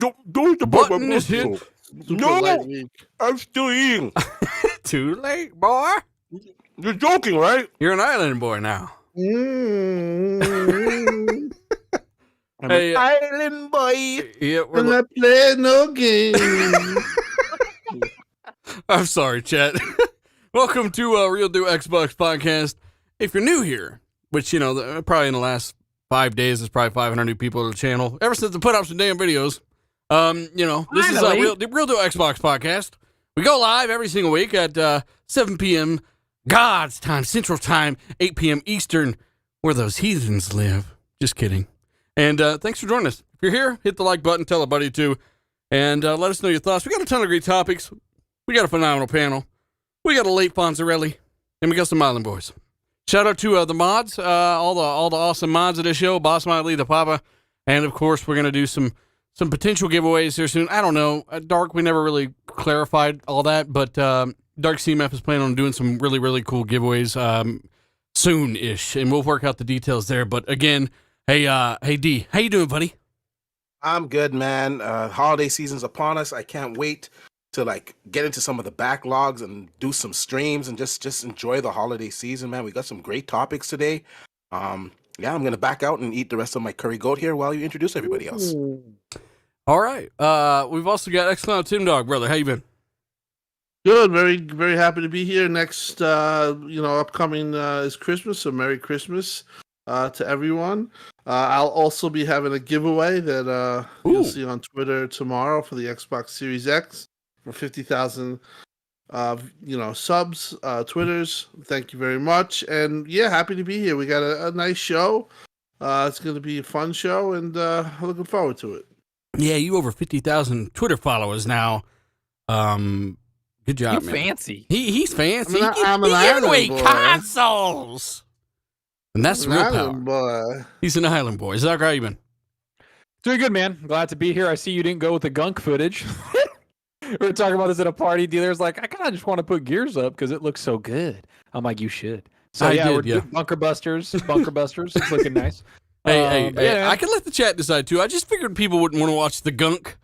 Don't the button is hit. No, I'm still eating. Too late, boy. You're joking, right? You're an island boy now. I'm Hey, an island boy. Yeah, I'm not playing no game. I'm sorry, chat. Welcome to Real Do Xbox Podcast. If you're new here, which, probably in the last 5 days, there's probably 500 new people to the channel. Ever since I put up some damn videos. This is Real Do Xbox Podcast. We go live every single week at 7 p.m. God's time, Central Time, 8 p.m. Eastern, where those heathens live. Just kidding. And thanks for joining us. If you're here, hit the like button, tell a buddy to, and let us know your thoughts. We got a ton of great topics. We got a phenomenal panel. We got a late Fonzarelli, and we got some Island Boys. Shout out to the mods, all the awesome mods of this show, Boss Mod, Lee the Papa, and of course we're gonna do some potential giveaways here soon. I don't know, Dark, we never really clarified all that, but Dark CMF is planning on doing some really, really cool giveaways soon-ish, and we'll work out the details there. But again, hey D, how you doing, buddy? I'm good, man. Holiday season's upon us. I can't wait to get into some of the backlogs and do some streams and just enjoy the holiday season, man. We got some great topics today. I'm gonna back out and eat the rest of my curry goat here while you introduce everybody else. All right. We've also got xCloud Tim Dog, brother. How you been? Good, very, very happy to be here. Next, upcoming is Christmas, so Merry Christmas to everyone. I'll also be having a giveaway that you'll see on Twitter tomorrow for the Xbox Series X for 50,000, subs, Twitters. Thank you very much. And yeah, happy to be here. We got a nice show. It's going to be a fun show, and looking forward to it. Yeah, you over 50,000 Twitter followers now. Good job, man. Fancy. He's fancy. I'm an he island away boy. consoles. And that's I'm real an power. island boy. He's an island boy. Zach, how you been? Doing good, man. Glad to be here. I see you didn't go with the gunk footage. We were talking about this at a party. Dealer's like, I kind of just want to put Gears up because it looks so good. I'm like, you should. So we're doing Bunker Busters. It's looking nice. Hey, I can let the chat decide too. I just figured people wouldn't want to watch the gunk.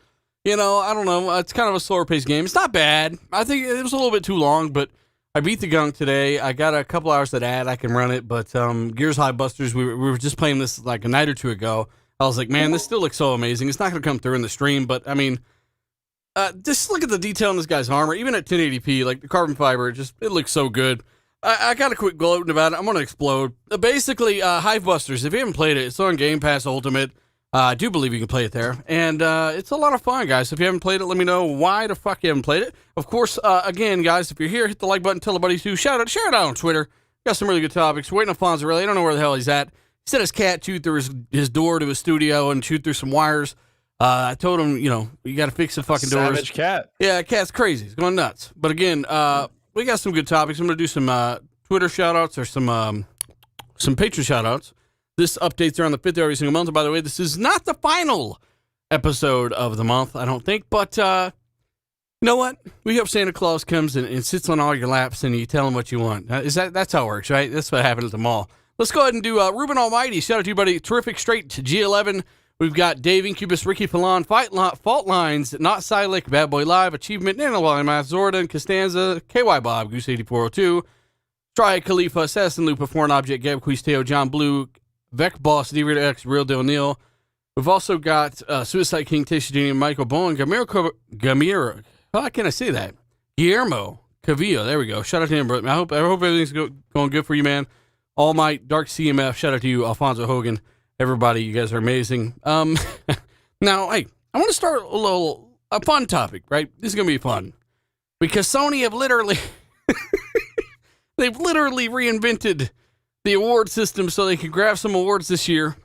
I don't know. It's kind of a slower paced game. It's not bad. I think it was a little bit too long, but I beat the gunk today. I got a couple hours to add. I can run it, but Gears High Busters, we were just playing this like a night or two ago. I was like, man, this still looks so amazing. It's not going to come through in the stream, but I mean, just look at the detail in this guy's armor. Even at 1080p, like the carbon fiber, it looks so good. I got a quick gloating about it. I'm going to explode. Basically, Hive Busters, if you haven't played it, it's on Game Pass Ultimate. I do believe you can play it there. And it's a lot of fun, guys. If you haven't played it, let me know why the fuck you haven't played it. Of course, again, guys, if you're here, hit the like button, tell a buddy to, share it out on Twitter. Got some really good topics. We're waiting on Fonzarelli. I don't know where the hell he's at. He said his cat chewed through his door to his studio and chewed through some wires. I told him, you got to fix the fucking doors. Savage cat. Yeah, cat's crazy. He's going nuts. But again, we got some good topics. I'm going to do some Twitter shout-outs or some patron shout-outs. This updates are on the 5th every single month. And by the way, this is not the final episode of the month, I don't think. But you know what? We hope Santa Claus comes and sits on all your laps and you tell him what you want. That's how it works, right? That's what happened at the mall. Let's go ahead and do Ruben Almighty. Shout out to you, buddy. Terrific Straight to G11. We've got Dave Incubus, Ricky Fallon, Fault Lines, Not Silik, Bad Boy Live, Achievement, Nanowally, Math, Zordan, Costanza, KY Bob, Goose 8402, Try Khalifa, Assassin Lupa, Foreign Object, Gab Quisteo, John Blue, Vec Boss, D-X, Real Deal Neil. We've also got Suicide King, Tishadini, Michael Bowen, Gamira. How can I say that? Guillermo Cavillo. There we go. Shout out to him, bro. I hope everything's going good for you, man. All Might, Dark CMF. Shout out to you, Alfonso Hogan. Everybody, you guys are amazing. Now, hey, I want to start a fun topic, right? This is going to be fun. Because Sony have literally... they've literally reinvented the award system so they can grab some awards this year,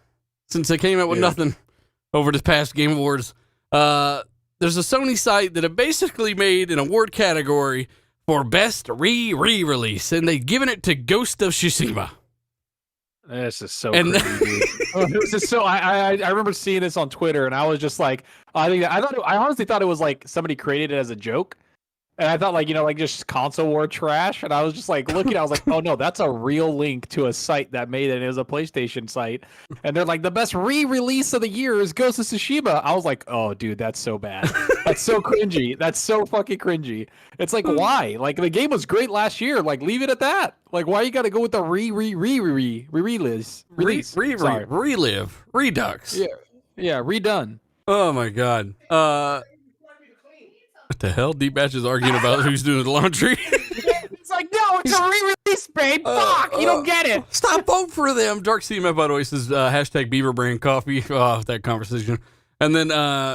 since they came out with nothing over this past Game Awards. There's a Sony site that have basically made an award category for best re-release, and they've given it to Ghost of Tsushima. This is so crazy, dude. This is so. I remember seeing this on Twitter, and I was just like, I honestly thought it was like somebody created it as a joke. And I thought, like, like just console war trash. And I was just like looking, I was like, oh no, that's a real link to a site that made it. It was a PlayStation site. And they're like, the best re-release of the year is Ghost of Tsushima. I was like, oh dude, that's so bad. That's so cringy. That's so fucking cringy. It's like, why? Like, the game was great last year. Like, leave it at that. Like, why you got to go with the release? Relive. Redux. Yeah, redone. Oh my god. What the hell? Deep Batch is arguing about who's doing the laundry. It's like, no, it's a re-release, babe. Fuck, you don't get it. Stop voting for them. Dark CMF, by the way, says hashtag Beaver Brand Coffee. Oh, that conversation. And then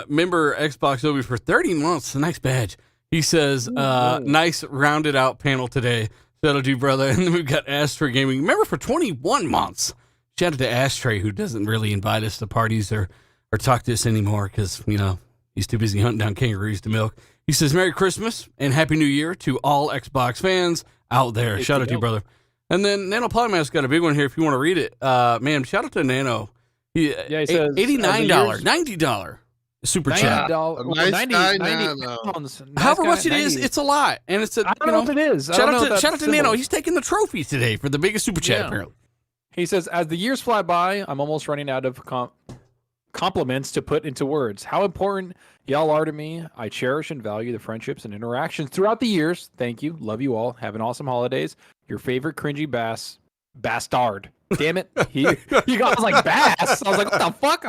member Xbox Obi for 30 months. The next badge. He says, nice rounded out panel today. Shout out to you, brother. And then we've got Ashtray Gaming. Remember, for 21 months. Shout out to Ashtray, who doesn't really invite us to parties or talk to us anymore because, he's too busy hunting down kangaroos to milk. He says, Merry Christmas and Happy New Year to all Xbox fans out there. Shout out to you, brother. And then Nano Polymath's got a big one here if you want to read it. Man, shout out to Nano. He says $89, $90 super chat. However much it is, it's a lot. And it's a, I don't know if it is. Shout out to Nano. He's taking the trophy today for the biggest super chat, apparently. He says, as the years fly by, I'm almost running out of compliments to put into words. How important y'all are to me. I cherish and value the friendships and interactions throughout the years. Thank you. Love you all. Have an awesome holidays. Your favorite cringy bastard. Damn it. I was like, bass. I was like, what the fuck?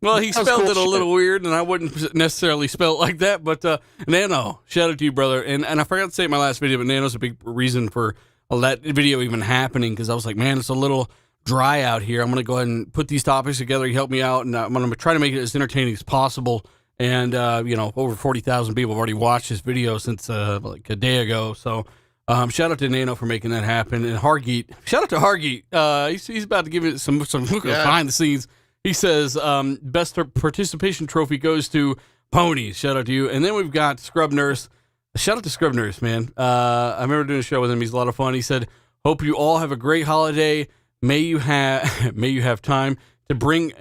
Well, he spelled it a little weird, and I wouldn't necessarily spell it like that. But Nano, shout out to you, brother. And I forgot to say it in my last video, but Nano's a big reason for that video even happening, because I was like, man, it's a little dry out here. I'm going to go ahead and put these topics together. You help me out, and I'm going to try to make it as entertaining as possible. And, over 40,000 people have already watched this video since like a day ago. So shout out to Nano for making that happen. And Hargeet, shout out to Hargeet. He's about to give it some behind the scenes. He says, best participation trophy goes to Ponies. Shout out to you. And then we've got Scrub Nurse. Shout out to Scrub Nurse, man. I remember doing a show with him. He's a lot of fun. He said, hope you all have a great holiday. May you have time to bring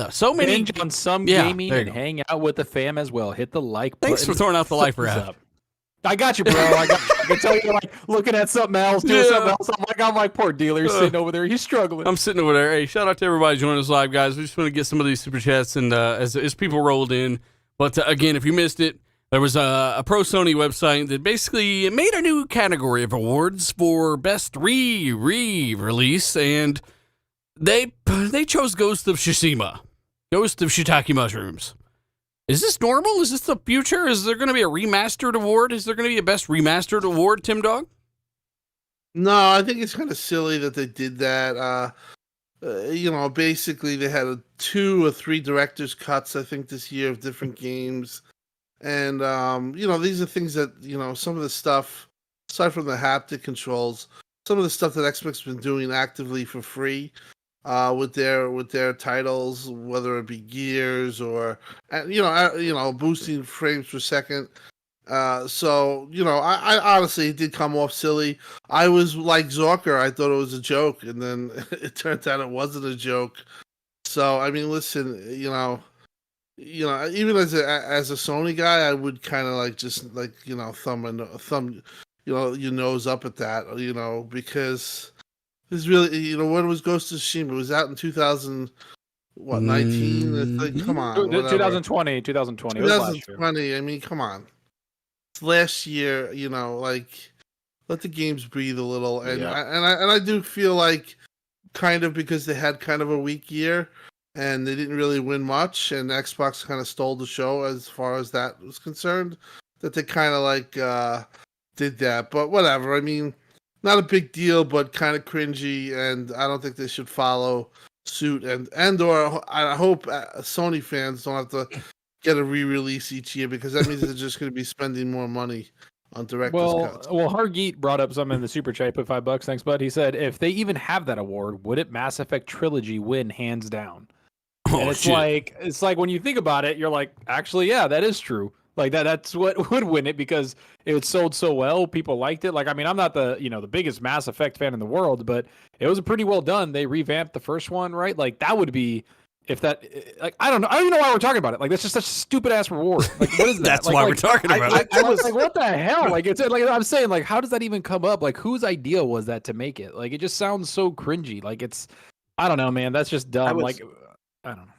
so many binge on some gaming and hang out with the fam as well. Hit the like button. Thanks for throwing out the lifer app. I got you, bro. I can tell you're like looking at something else, doing something else. I'm like, poor dealer. He's sitting over there. He's struggling. I'm sitting over there. Hey, shout out to everybody joining us live, guys. We just want to get some of these super chats and as people rolled in. But again, if you missed it, there was a Pro Sony website that basically made a new category of awards for best re-release, and they chose Ghost of Tsushima, Ghost of Shiitake Mushrooms. Is this normal? Is this the future? Is there going to be a remastered award? Is there going to be a best remastered award, Tim Dog? No, I think it's kind of silly that they did that. Basically they had 2 or 3 director's cuts, I think, this year of different games. And, these are things that, some of the stuff, aside from the haptic controls, some of the stuff that Xbox has been doing actively for free with their titles, whether it be Gears or, boosting frames per second. I honestly, it did come off silly. I was like Zorker. I thought it was a joke, and then it turned out it wasn't a joke. So, I mean, listen, even as a Sony guy, I would kind of thumb your nose up at that, because this really, when was Ghost of Tsushima? It was out in 2019. Come on, 2020. 2020. I mean, come on. It's last year, let the games breathe a little, and I do feel like, kind of, because they had kind of a weak year. And they didn't really win much, and Xbox kind of stole the show as far as that was concerned, that they kind of did that. But whatever. I mean, not a big deal, but kind of cringy, and I don't think they should follow suit. Or I hope Sony fans don't have to get a re-release each year, because that means they're just going to be spending more money on director's cuts. Well, Hargeet brought up something in the super chat. Put $5. Thanks, bud. He said, if they even have that award, would it Mass Effect Trilogy win hands down? And it's like when you think about it, you're like, actually, yeah, that is true. Like that's what would win it, because it sold so well, people liked it. Like, I mean, I'm not the biggest Mass Effect fan in the world, but it was pretty well done. They revamped the first one, right? Like that would be If that, like, I don't know. I don't even know why we're talking about it. Like, that's just such a stupid ass reward. Like, what is that? That's like, why like, we're talking about it. I was like, what the hell? Like, it's like I'm saying, like, how does that even come up? Like, whose idea was that to make it? Like, it just sounds so cringy. Like, I don't know, man. That's just dumb. Like, I don't know.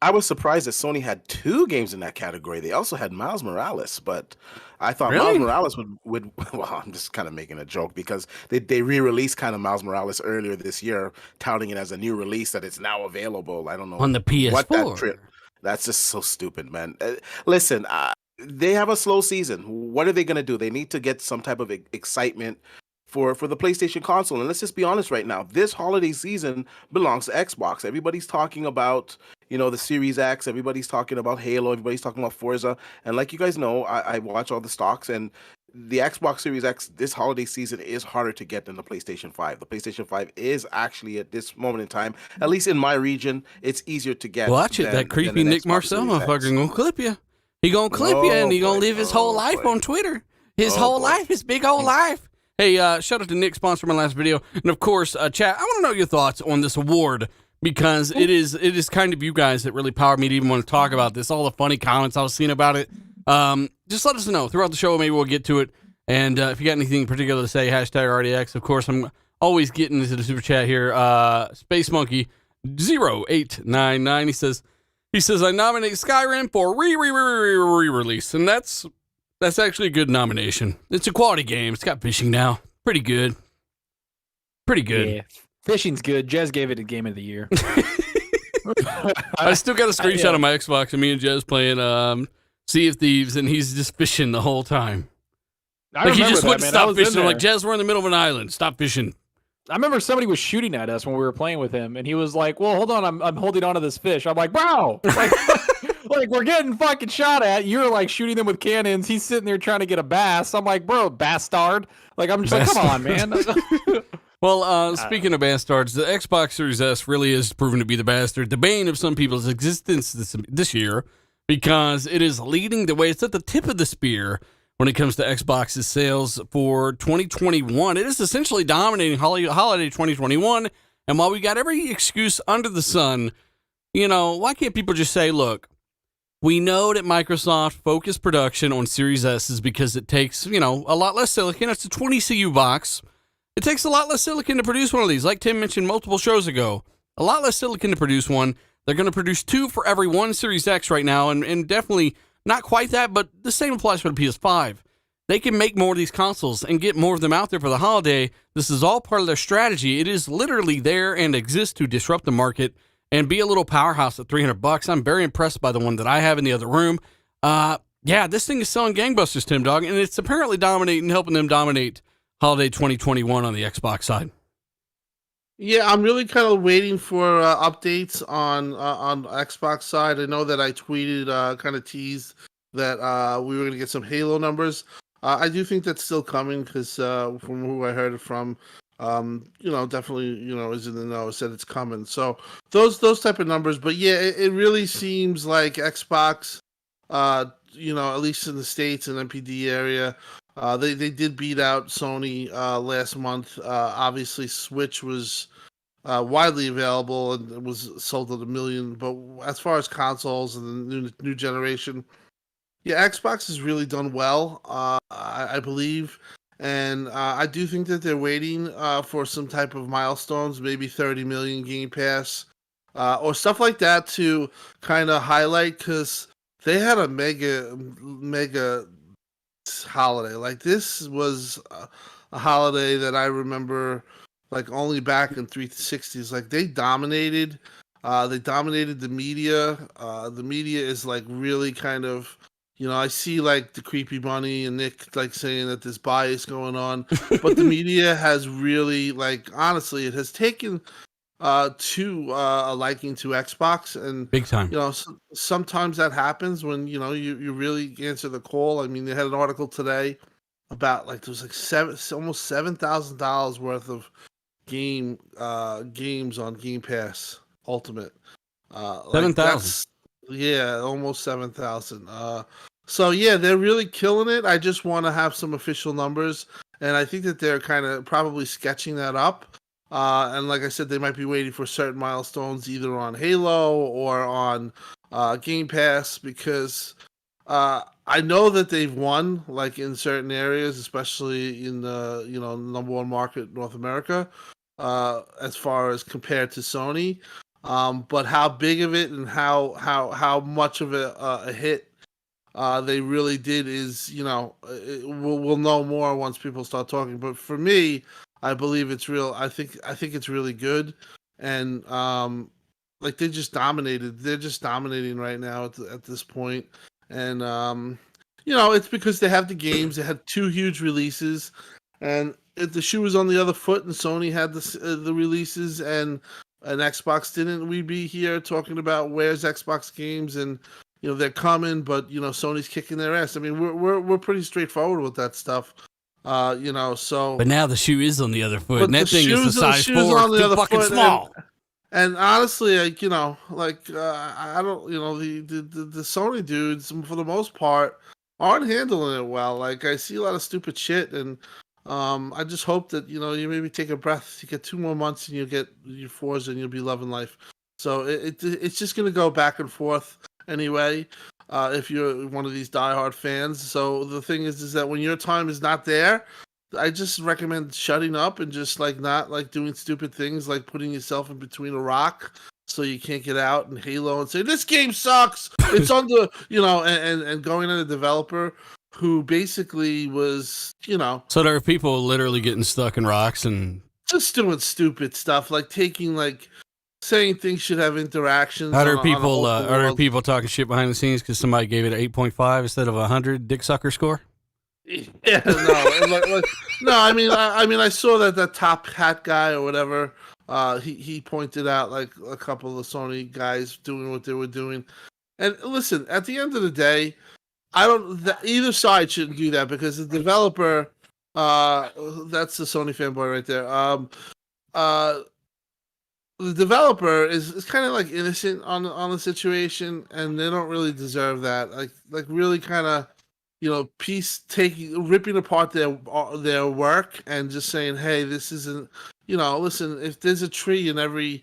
I was surprised that Sony had 2 games in that category. They also had Miles Morales, but I thought Really? Miles Morales would well, I'm just kind of making a joke because they re-released kind of Miles Morales earlier this year, touting it as a new release that it's now available. I don't know On the what that PS4. trip. That's just so stupid, man. Listen, they have a slow season. What are they going to do? They need to get some type of excitement for the PlayStation console. And let's just be honest right now. This holiday season belongs to Xbox. Everybody's talking about, the Series X. Everybody's talking about Halo. Everybody's talking about Forza. And like you guys know, I watch all the stocks, and the Xbox Series X this holiday season is harder to get than the PlayStation 5. The PlayStation 5 is actually, at this moment in time, at least in my region, it's easier to get. Watch it. That creepy Nick Marcel motherfucker gonna clip you. He gonna clip you, and he gonna live his whole life on Twitter. His whole life, his big old life. Hey, shout out to Nick, sponsor my last video. And of course, chat, I want to know your thoughts on this award, because it is kind of you guys that really powered me to even want to talk about this. All the funny comments I was seeing about it. Just let us know throughout the show. Maybe we'll get to it. And if you got anything particular to say, hashtag RDX. Of course, I'm always getting into the super chat here. Space Monkey 0899. He says, I nominate Skyrim for re-release. And that's actually a good nomination. It's a quality game. It's got fishing now. Pretty good. Yeah. Fishing's good. Jez gave it a game of the year. I still got a screenshot of my Xbox of me and Jez playing Sea of Thieves, and he's just fishing the whole time. Like, he just wouldn't stop fishing. I'm like, Jez, we're in the middle of an island. Stop fishing. I remember somebody was shooting at us when we were playing with him, and he was like, well, hold on, I'm holding onto this fish. I'm like, bro! Like, we're getting fucking shot at. You're, like, shooting them with cannons. He's sitting there trying to get a bass. I'm like, bro, bastard. Like, I'm just like, come on, man. Well, speaking of bastards, the Xbox Series S really is proven to be the bastard, the bane of some people's existence this year, because it is leading the way. It's at the tip of the spear when it comes to Xbox's sales for 2021. It is essentially dominating holiday 2021. And while we got every excuse under the sun, why can't people just say, look, we know that Microsoft focused production on Series S because it takes, a lot less silicon. It's a 20 CU box. It takes a lot less silicon to produce one of these. Like Tim mentioned multiple shows ago, a lot less silicon to produce one. They're going to produce 2 for every one Series X right now, and definitely not quite that, but the same applies for the PS5. They can make more of these consoles and get more of them out there for the holiday. This is all part of their strategy. It is literally there and exists to disrupt the market and be a little powerhouse at $300. I'm very impressed by the one that I have in the other room. This thing is selling gangbusters, Tim Dog, and it's apparently helping them dominate holiday 2021 on the Xbox side. Yeah, I'm really kind of waiting for updates on Xbox side. I know that I tweeted, kind of teased that we were going to get some Halo numbers. I do think that's still coming because from who I heard it from, definitely, is in the know, said it's coming. So those type of numbers. But yeah, it really seems like Xbox, at least in the States and MPD area, they did beat out Sony last month. Obviously, Switch was widely available and it was sold at 1 million. But as far as consoles and the new generation, yeah, Xbox has really done well, I believe. And I do think that they're waiting for some type of milestones, maybe 30 million Game Pass or stuff like that to kind of highlight, because they had a mega holiday. Like, this was a holiday that I remember, like, only back in 360s. Like, they dominated the media. The media is, like, really kind of, I see, like, the Creepy Bunny and Nick, like, saying that there's bias going on, but the media has really, like, honestly, it has taken to a liking to Xbox, and big time. Sometimes that happens when you really answer the call. I mean, they had an article today about, like, there was like almost $7,000 worth of games on Game Pass Ultimate. 7,000. Yeah, almost 7,000. So yeah, they're really killing it. I just want to have some official numbers, and I think that they're kind of probably sketching that up. And like I said, they might be waiting for certain milestones either on Halo or on Game Pass, because I know that they've won like in certain areas, especially in the number one market, North America, as far as compared to Sony. But how big of it and how much of a hit they really did is, we'll know more once people start talking. But for me, I believe it's real. I think it's really good, and like they just dominated. They're just dominating right now at this point, and it's because they have the games. They had 2 huge releases, and if the shoe was on the other foot, and Sony had the releases, and Xbox didn't, we'd be here talking about where's Xbox games, and they're coming, but Sony's kicking their ass. I mean, we're pretty straightforward with that stuff. So. But now the shoe is on the other foot, and the that thing is a size 4. On the It's too other fucking foot, small. And honestly, I don't, the Sony dudes for the most part aren't handling it well. Like I see a lot of stupid shit, and I just hope that you maybe take a breath. You get 2 more months, and you get your Forza, and you'll be loving life. So it's just gonna go back and forth anyway. If you're one of these diehard fans. So the thing is that when your time is not there, I just recommend shutting up and just not doing stupid things, like putting yourself in between a rock so you can't get out in Halo and say this game sucks. It's on the and going at a developer who basically was So there are people literally getting stuck in rocks and just doing stupid stuff, like saying things should have interactions. Are there people talking shit behind the scenes because somebody gave it an 8.5 instead of 100 dick sucker score? Yeah, no. I mean, I saw that Top Hat guy or whatever. He pointed out like a couple of the Sony guys doing what they were doing. And listen, at the end of the day, either side shouldn't do that, because the developer, that's the Sony fanboy right there. The developer is kind of like innocent on the situation, and they don't really deserve that. Like really kind of, ripping apart their work and just saying, hey, this isn't, listen, if there's a tree and every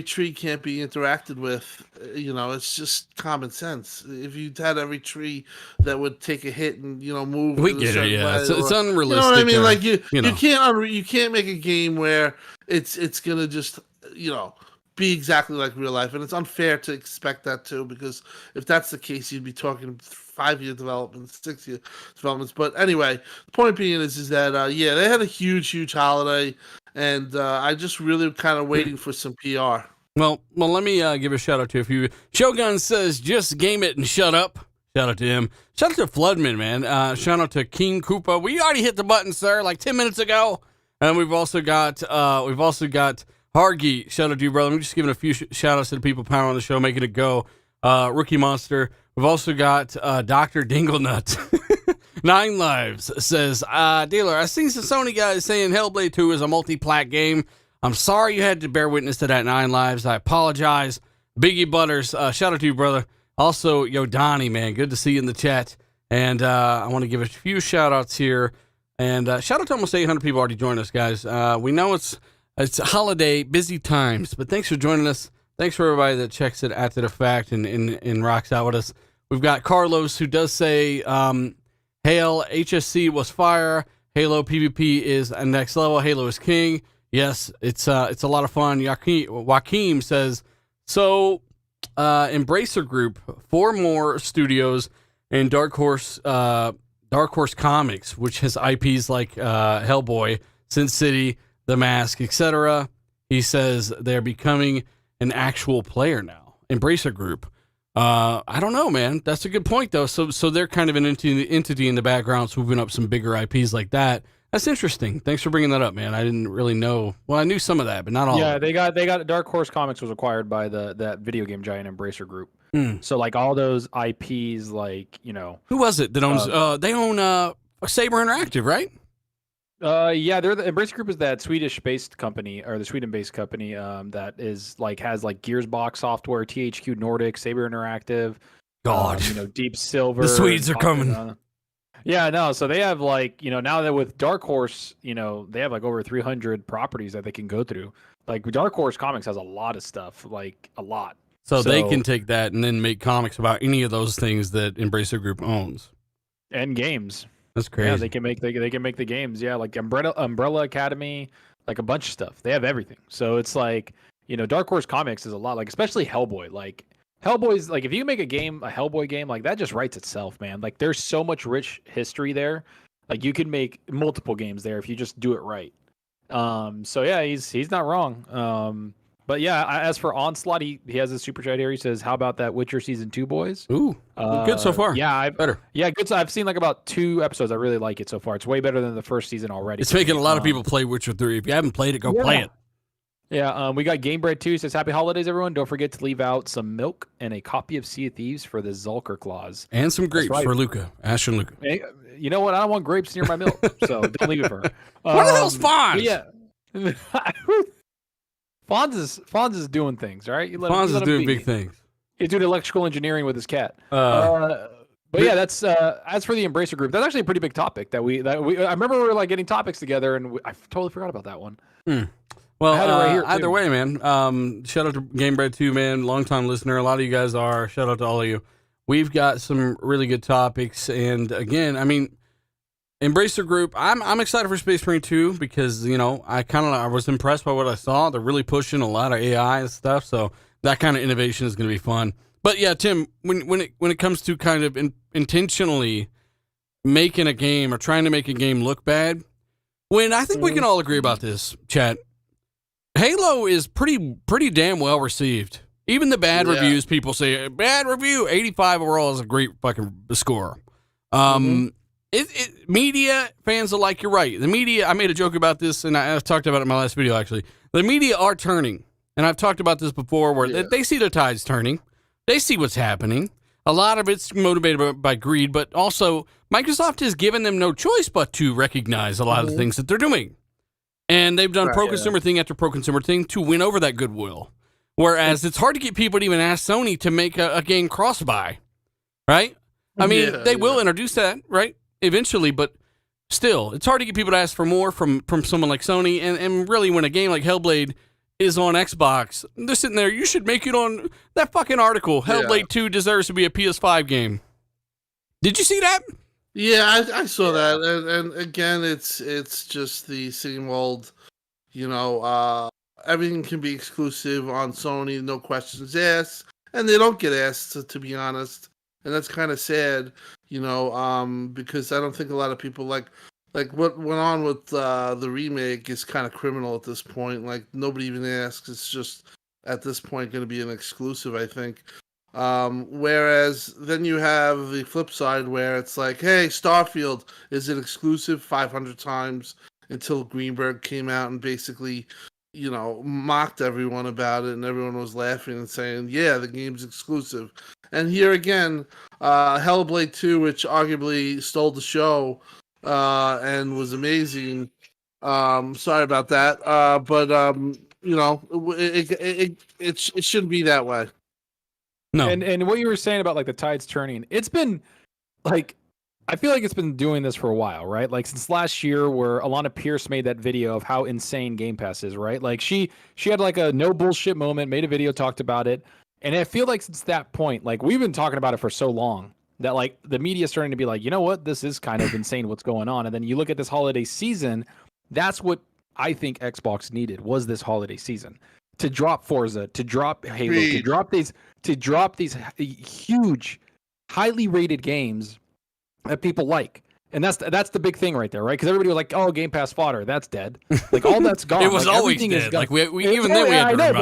tree can't be interacted with, it's just common sense. If you had every tree that would take a hit and move, we get it, yeah. It's unrealistic. You know what I mean? Like you can't make a game where it's gonna just be exactly like real life, and it's unfair to expect that too, because if that's the case, you'd be talking 5-year development, 6-year developments. But anyway, the point being is that they had a huge holiday, and I just really kind of waiting for some PR. Well, let me give a shout out to a few. Shogun says, just game it and shut up. Shout out to him. Shout out to Floodman, man. Shout out to King Koopa. We already hit the button, sir, like 10 minutes ago. And we've also got Hargy. Shout out to you, brother. I'm just giving a few shout outs to the people powering on the show, making it go. Rookie Monster. We've also got Dr. Dinglenut. 9 Lives says, Dealer, I seen some Sony guys saying Hellblade 2 is a multi-plat game. I'm sorry you had to bear witness to that, 9 Lives. I apologize. Biggie Butters, shout out to you, brother. Also, yo, Donnie, man, good to see you in the chat. And I want to give a few shout outs here. And shout out to almost 800 people already joined us, guys. We know it's holiday, busy times, but thanks for joining us. Thanks for everybody that checks it after the fact and rocks out with us. We've got Carlos, who does say, Hail, HSC was fire. Halo PvP is next level. Halo is king. Yes, it's a lot of fun. Joaquim says, so Embracer Group, 4 more studios, and Dark Horse Comics, which has IPs like Hellboy, Sin City, The Mask, etc. He says they're becoming an actual player now. Embracer Group. I don't know, man. That's a good point, though. So they're kind of an entity in the background, swooping up some bigger IPs like that. That's interesting. Thanks for bringing that up, man. I didn't really know. Well, I knew some of that, but not all. Yeah, they got Dark Horse Comics was acquired by that video game giant Embracer Group. So like all those IPs, like who was it that owns? They own Saber Interactive, right? Yeah, they're the Embracer Group is that Swedish-based company, or the Sweden-based company that is has Gearsbox Software, THQ Nordic, Saber Interactive. God, Deep Silver. The Swedes are coming. Yeah, no. So they have like, now that with Dark Horse, they have like over 300 properties that they can go through. Like Dark Horse Comics has a lot of stuff, like a lot. So they can take that and then make comics about any of those things that Embracer Group owns. And games. That's crazy. Yeah, they can make the games. Yeah, like Umbrella Academy, like a bunch of stuff. They have everything. So it's like, Dark Horse Comics is a lot, like especially Hellboy. Like Hellboy's like if you make a Hellboy game, like that just writes itself, man. Like there's so much rich history there. Like you can make multiple games there if you just do it right. So yeah, he's not wrong. But yeah, as for Onslaught, he has a super chat here. He says, "How about that Witcher season 2, boys?" Ooh, good so far. Yeah, better. Yeah, good. So I've seen like about 2 episodes. I really like it so far. It's way better than the first season already. It's making a lot of people play Witcher 3. If you haven't played it, go play it. Yeah, we got Gamebread 2. Says, "Happy holidays, everyone. Don't forget to leave out some milk and a copy of Sea of Thieves for the Zalker clause. And some grapes for Luca. Ash and Luca. Hey, you know what? I don't want grapes near my milk, so don't leave it for her." What the hell's Fonz? Yeah. Fonz is doing things, right? Fonz is doing big things. He's doing electrical engineering with his cat. But yeah, that's as for the Embracer Group, that's actually a pretty big topic that we. I remember we were like getting topics together, and I totally forgot about that one. Well, right either way, man. Shout out to Gamebread 2, man. Longtime listener. A lot of you guys are. Shout out to all of you. We've got some really good topics, and again, I mean, Embracer Group. I'm excited for Space Marine 2 because I was impressed by what I saw. They're really pushing a lot of AI and stuff, so that kind of innovation is going to be fun. But yeah, Tim, when it comes to kind of intentionally making a game or trying to make a game look bad, I think we can all agree about this, chat. Halo is pretty damn well received. Even the bad reviews, people say bad review. 85 overall is a great fucking score. Media fans alike, you're right. The media, I made a joke about this, and I talked about it in my last video, actually. The media are turning, and I've talked about this before, where they see the tides turning. They see what's happening. A lot of it's motivated by greed, but also Microsoft has given them no choice but to recognize a lot of the things that they're doing. And they've done pro-consumer thing after pro-consumer thing to win over that goodwill. Whereas it's hard to get people to even ask Sony to make a game cross-buy, right? I mean, they will introduce that, right? Eventually, but still, it's hard to get people to ask for more from someone like Sony. And really, when a game like Hellblade is on Xbox, they're sitting there, you should make it on that fucking article. Hellblade 2 deserves to be a PS5 game. Did you see that? Yeah, I saw that. And again, it's just the same old, everything can be exclusive on Sony, no questions asked. And they don't get asked, to be honest. And that's kind of sad, because I don't think a lot of people like what went on with the remake is kind of criminal at this point. Like nobody even asks. It's just at this point going to be an exclusive, I think. Whereas then you have the flip side where it's like, hey, Starfield is an exclusive 500 times until Greenberg came out and basically, mocked everyone about it, and everyone was laughing and saying, yeah, the game's exclusive. And here again, Hellblade 2, which arguably stole the show and was amazing. Sorry about that. But it shouldn't be that way. No. And what you were saying about like the tides turning, it's been like, I feel like it's been doing this for a while, right? Like since last year where Alana Pierce made that video of how insane Game Pass is, right? Like she had like a no bullshit moment, made a video, talked about it. And I feel like since that point, like we've been talking about it for so long that like the media is starting to be like, you know what, this is kind of insane what's going on. And then you look at this holiday season, that's what I think Xbox needed was this holiday season. To drop Forza, to drop Halo, to drop these huge, highly rated games that people like. And that's the big thing right there, right? Because everybody was like, "Oh, Game Pass fodder, that's dead." Like all that's gone. It was like, always dead. Like we even then we had to remind them.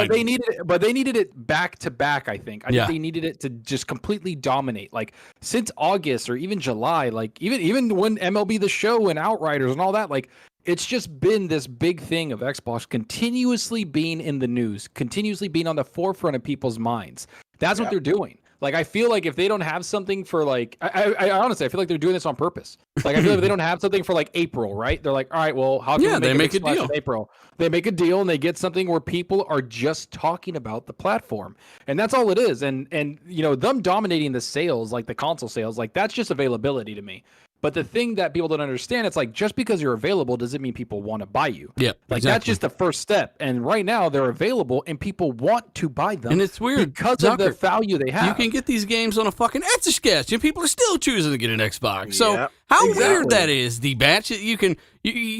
But they needed it back to back. I think they needed it to just completely dominate. Like since August or even July, like even when MLB The Show and Outriders and all that, like it's just been this big thing of Xbox continuously being in the news, continuously being on the forefront of people's minds. That's what they're doing. Like, I feel like if they don't have something for like, I honestly, I feel like they're doing this on purpose. Like, I feel like if they don't have something for like April, right? They're like, all right, well, how can we make a deal in April? They make a deal and they get something where people are just talking about the platform. And that's all it is. And them dominating the sales, like the console sales, like that's just availability to me. But the thing that people don't understand, it's like just because you're available doesn't mean people want to buy you. Yeah, like exactly. that's just the first step. And right now they're available, and people want to buy them. And it's weird because of the value they have. You can get these games on a fucking Etsy sketch, and people are still choosing to get an Xbox. So Yeah, how weird that is, D-Batch. You can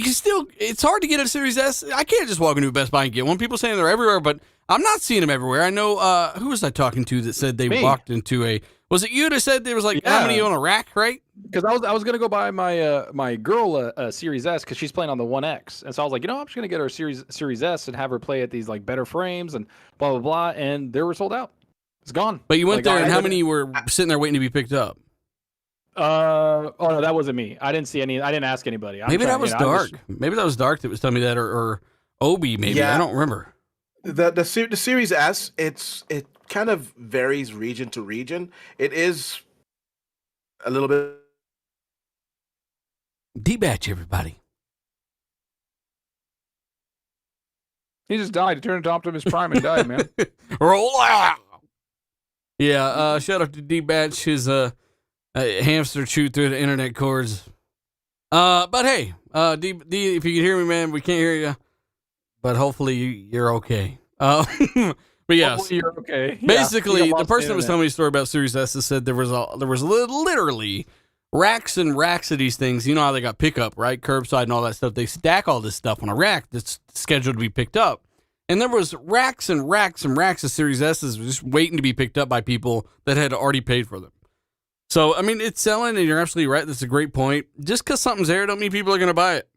still. It's hard to get a Series S. I can't just walk into a Best Buy and get one. People saying they're everywhere, but I'm not seeing them everywhere. I know. Who was I talking to that said they walked into a? Was it you that said there was like how many on a rack, right? Because I was gonna go buy my my girl a Series S because she's playing on the One X, and so I was like, I'm just gonna get her Series S and have her play at these like better frames and blah blah blah, and they were sold out. It's gone. But you went there, and how many were sitting there waiting to be picked up? Oh no, that wasn't me. I didn't see any. I didn't ask anybody. Maybe that was Dark. Maybe that was Dark that was telling me that, or Obi. Maybe I don't remember. The Series S, it kind of varies region to region. It is a little bit. D-Batch, everybody. He just died. He turned into Optimus Prime and died, man. Roll out. Yeah. Shout out to D-Batch. His hamster chewed through the internet cords. But hey, D, if you can hear me, man, we can't hear you. But hopefully you're okay. But yes, hopefully you're okay. Basically, the person that was telling me a story about Series S said there was literally racks and racks of these things. You know how they got pickup, right? Curbside and all that stuff. They stack all this stuff on a rack that's scheduled to be picked up. And there was racks and racks and racks of Series S's just waiting to be picked up by people that had already paid for them. So, I mean, it's selling, and you're absolutely right. That's a great point. Just because something's there don't mean people are going to buy it.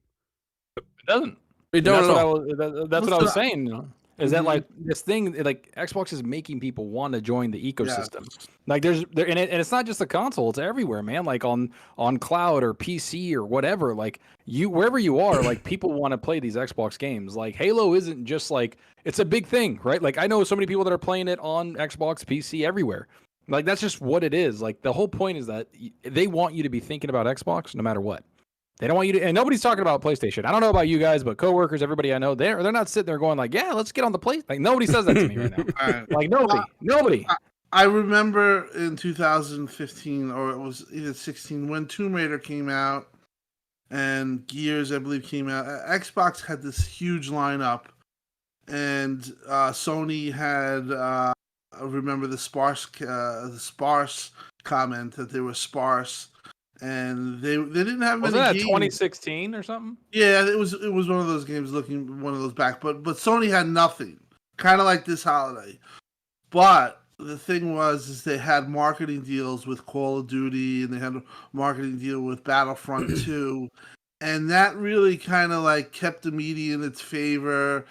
It doesn't. It don't at all. That's what I was saying. Is that like this thing? Like Xbox is making people want to join the ecosystem. Yeah. Like and it's not just the console; it's everywhere, man. Like on cloud or PC or whatever. Like wherever you are, like people want to play these Xbox games. Like Halo isn't just like it's a big thing, right? Like I know so many people that are playing it on Xbox, PC, everywhere. Like that's just what it is. Like the whole point is that they want you to be thinking about Xbox no matter what. They don't want you to, and nobody's talking about PlayStation. I don't know about you guys, but coworkers, everybody I know, they're not sitting there going like, yeah, let's get on the play. Like nobody says that to me right now. Like nobody. I remember in 2015 or it was either 16 when Tomb Raider came out and Gears, I believe, came out. Xbox had this huge lineup, and Sony had I remember the sparse comment that they were sparse. And they didn't have many. Wasn't that games. 2016 or something? Yeah, it was one of those games looking one of those back. But Sony had nothing, kind of like this holiday. But the thing is they had marketing deals with Call of Duty, and they had a marketing deal with Battlefront 2, and that really kind of like kept the media in its favor.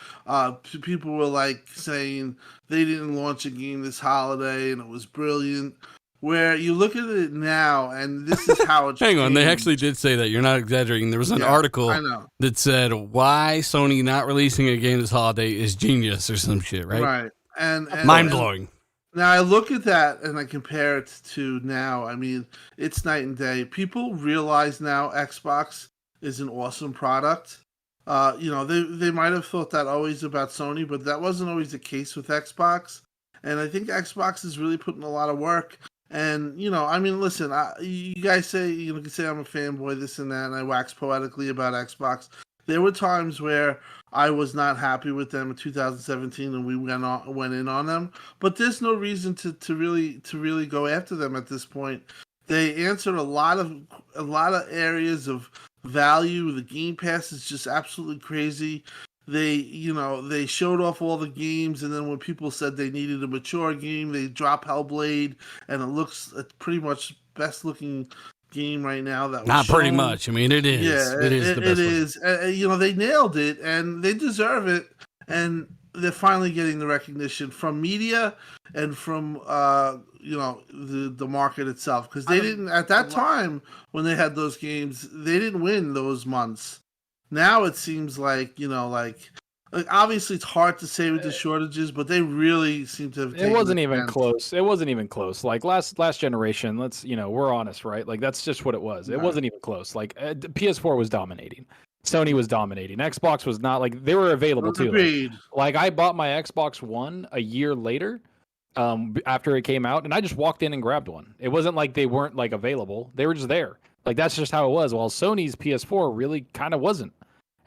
People were like saying they didn't launch a game this holiday, and it was brilliant. Where you look at it now, and this is how it's Hang on, they actually did say that. You're not exaggerating. There was an article that said why Sony not releasing a game this holiday is genius or some shit, right? Right. And mind-blowing. Now I look at that and I compare it to now. I mean, it's night and day. People realize now Xbox is an awesome product. They might have thought that always about Sony, but that wasn't always the case with Xbox. And I think Xbox is really putting a lot of work. And, I mean, listen, you guys say, you can say I'm a fanboy, this and that, and I wax poetically about Xbox. There were times where I was not happy with them in 2017 and we went in on them. But there's no reason to really go after them at this point. They answered a lot of areas of value. The Game Pass is just absolutely crazy. They showed off all the games, and then when people said they needed a mature game, they dropped Hellblade, and it looks pretty much best looking game right now. That was not shown. Pretty much. I mean, it is. Yeah, it is. The best it is. They nailed it, and they deserve it, and they're finally getting the recognition from media and from the market itself, because they didn't at that time when they had those games, they didn't win those months. Now it seems like, obviously it's hard to say with the shortages, but they really seem to have taken It wasn't even close. It wasn't even close. Like last generation, we're honest, right? Like that's just what it was. It wasn't even close. Like PS4 was dominating. Sony was dominating. Xbox was not, like, they were available too. Agreed. Like I bought my Xbox One a year later after it came out, and I just walked in and grabbed one. It wasn't like they weren't like available. They were just there. Like that's just how it was. While Sony's PS4 really kind of wasn't.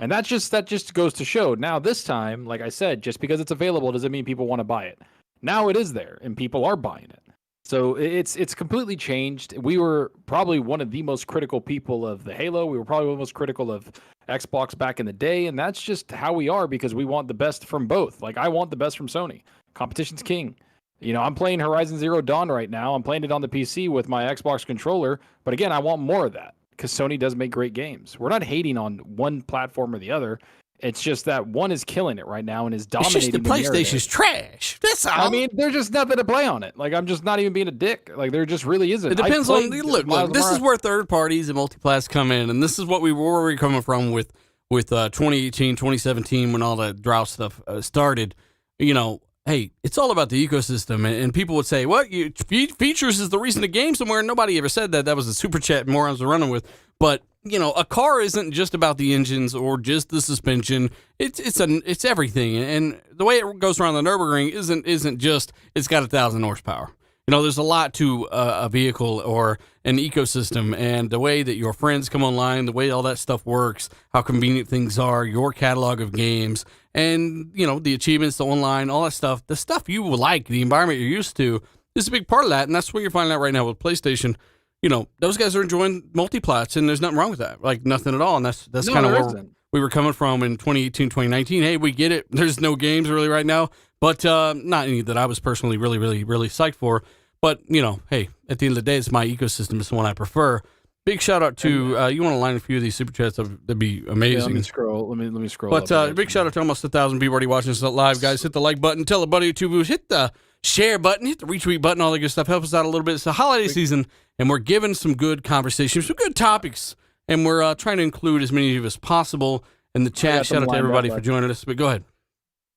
And that just goes to show. Now this time, like I said, just because it's available doesn't mean people want to buy it. Now it is there and people are buying it. So it's completely changed. We were probably one of the most critical people of the Halo. We were probably one of the most critical of Xbox back in the day, and that's just how we are because we want the best from both. Like I want the best from Sony. Competition's king. You know, I'm playing Horizon Zero Dawn right now. I'm playing it on the PC with my Xbox controller, but again, I want more of that because Sony does make great games. We're not hating on one platform or the other. It's just that one is killing it right now and is dominating. It's just the PlayStation's trash. That's all. I mean, there's just nothing to play on it. Like, I'm just not even being a dick. Like, there just really isn't. It depends on look. This is where third parties and multiplats come in, and this is what we were coming from with 2018, 2017 when all that drought stuff started. You know, hey, it's all about the ecosystem, and people would say, "What features is the reason the game's somewhere." Nobody ever said that. That was a super chat morons were running with, but. You know, a car isn't just about the engines or just the suspension. It's everything, and the way it goes around the Nürburgring isn't just it's got 1,000 horsepower. You know, there's a lot to a vehicle or an ecosystem, and the way that your friends come online, the way all that stuff works, how convenient things are, your catalog of games, and you know the achievements, the online, all that stuff, the stuff you like, the environment you're used to, is a big part of that, and that's what you're finding out right now with PlayStation. You know, those guys are enjoying multiplats, and there's nothing wrong with that. Like, nothing at all. And that's kind of where we were coming from in 2018, 2019. Hey, we get it. There's no games really right now, but not any that I was personally really, really, really psyched for. But, you know, hey, at the end of the day, it's my ecosystem. It's the one I prefer. Big shout out to, you want to line a few of these super chats? That'd be amazing. Yeah, let me scroll. Let me scroll. But big shout out to almost 1,000 people already watching us live, guys. Hit the like button. Tell a buddy or two, hit the share button, hit the retweet button, all that good stuff. Help us out a little bit. It's the holiday season, and we're giving some good conversations, some good topics, and we're trying to include as many of you as possible in the chat. Shout out to everybody for joining us. But go ahead.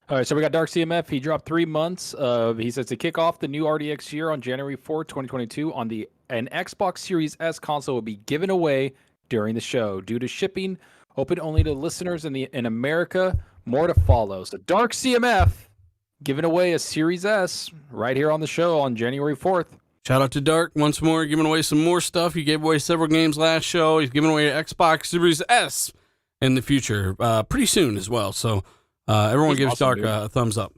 All right, so we got Dark CMF. He dropped 3 months. He says to kick off the new RDX year on January 4th, 2022, an Xbox Series S console will be given away during the show due to shipping, open only to listeners in America. More to follow. So Dark CMF giving away a Series S right here on the show on January 4th. Shout out to Dark once more, giving away some more stuff. He gave away several games last show. He's giving away an Xbox Series S in the future, pretty soon as well. So everyone gives awesome, Dark a thumbs up.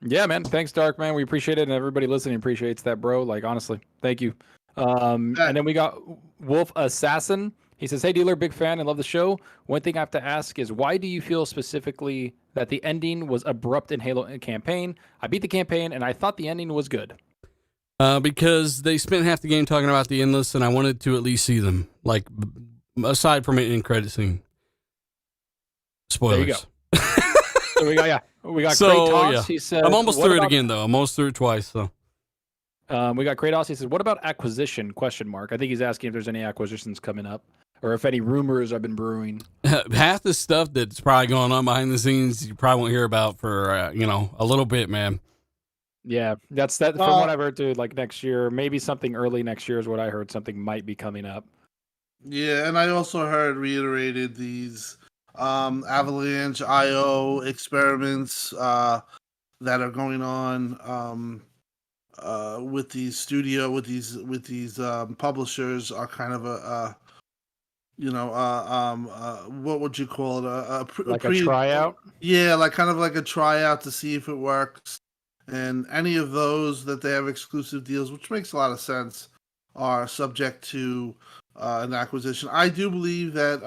Yeah, man. Thanks, Dark, man. We appreciate it, and everybody listening appreciates that, bro. Like, honestly, thank you. And then we got Wolf Assassin. He says, hey, dealer, big fan. I love the show. One thing I have to ask is, why do you feel specifically that the ending was abrupt in Halo campaign? I beat the campaign, and I thought the ending was good. Because they spent half the game talking about the Endless, and I wanted to at least see them. Like, aside from an end credit scene. Spoilers. There you go. So we got Kratos. Yeah. He said, I'm almost through it again, though. I'm almost through it twice, so. We got Kratos. He says, what about acquisition? ? I think he's asking if there's any acquisitions coming up or if any rumors have been brewing. Half the stuff that's probably going on behind the scenes, you probably won't hear about for, a little bit, man. Yeah, that's from what I've heard, too. Like next year, maybe something early next year is what I heard. Something might be coming up. Yeah, and I also heard reiterated these Avalanche IO experiments that are going on with these publishers are kind of what would you call it? A tryout? Yeah, like kind of like a tryout to see if it works. And any of those that they have exclusive deals, which makes a lot of sense, are subject to an acquisition. I do believe that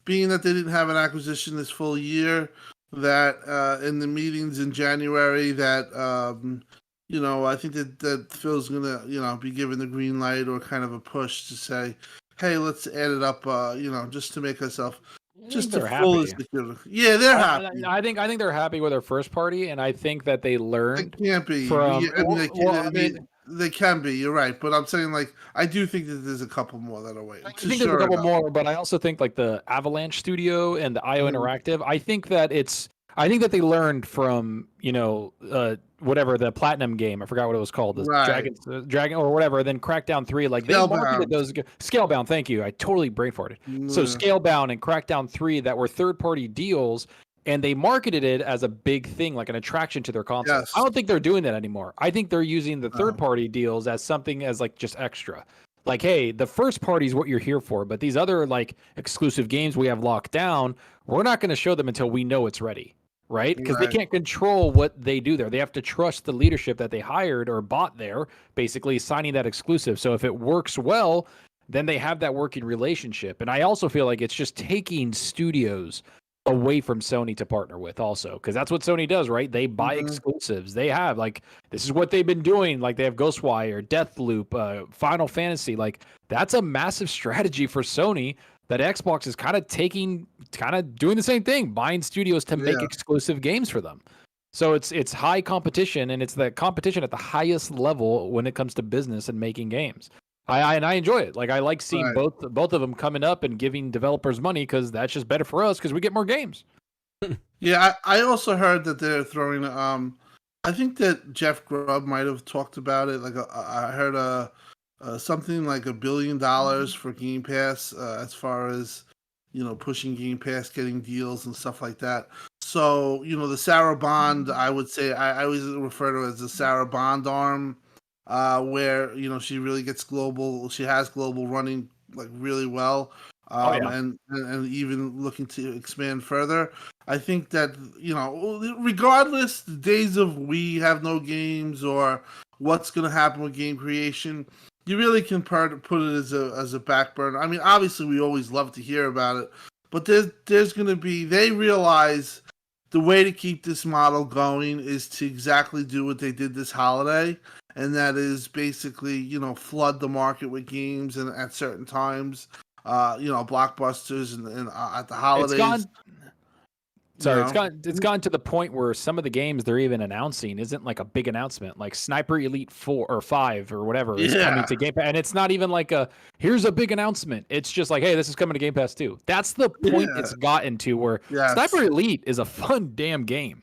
being that they didn't have an acquisition this full year, that in the meetings in January, that I think that Phil's gonna be given the green light or kind of a push to say, hey, let's add it up, just to make ourselves just to full security. Yeah, they're happy. I think they're happy with their first party, and I think that they learned. They can't be. They can be. You're right, but I'm saying I do think that there's a couple more that are waiting. I think there's a couple more, but I also think the Avalanche Studio and the IO Interactive. I think that they learned from whatever the Platinum game. I forgot what it was called. The Dragon or whatever. Then Crackdown 3. They marketed those. Scalebound. Thank you. I totally brain farted. So Scalebound and Crackdown 3 that were third-party deals, and they marketed it as a big thing, like an attraction to their console. Yes. I don't think they're doing that anymore. I think they're using the third-party deals as something as just extra. like, hey, the first party is what you're here for, but these other like exclusive games we have locked down, we're not going to show them until we know it's ready, right? Because they can't control what they do there. They have to trust the leadership that they hired or bought there, basically signing that exclusive. So if it works well, then they have that working relationship. And I also feel like it's just taking studios away from Sony to partner with also, because that's what Sony does, right? They buy exclusives. They have like, this is what they've been doing. Like they have Ghostwire, Deathloop, Final Fantasy. Like that's a massive strategy for Sony that Xbox is kind of doing the same thing, buying studios to make exclusive games for them. So it's high competition, and it's the competition at the highest level when it comes to business and making games. I enjoy it. Like I like seeing both of them coming up and giving developers money, because that's just better for us because we get more games. Yeah, I also heard that they're throwing. I think that Jeff Grubb might have talked about it. Like I heard something like $1 billion for Game Pass, as far as pushing Game Pass, getting deals and stuff like that. So the Sarah Bond, I would say I always refer to it as the Sarah Bond arm. Where she really gets global. She has global running like really well, and even looking to expand further. I think that regardless the days of we have no games or what's going to happen with game creation, you really can put it as a back burner. I mean, obviously we always love to hear about it, but there's going to be, they realize the way to keep this model going is to exactly do what they did this holiday. And that is basically, flood the market with games and at certain times, blockbusters and at the holidays. It's gone to the point where some of the games they're even announcing isn't like a big announcement, like Sniper Elite 4 or 5 or whatever is coming to Game Pass, and it's not even like here's a big announcement. It's just like, hey, this is coming to Game Pass too. That's the point it's gotten to, where Sniper Elite is a fun damn game.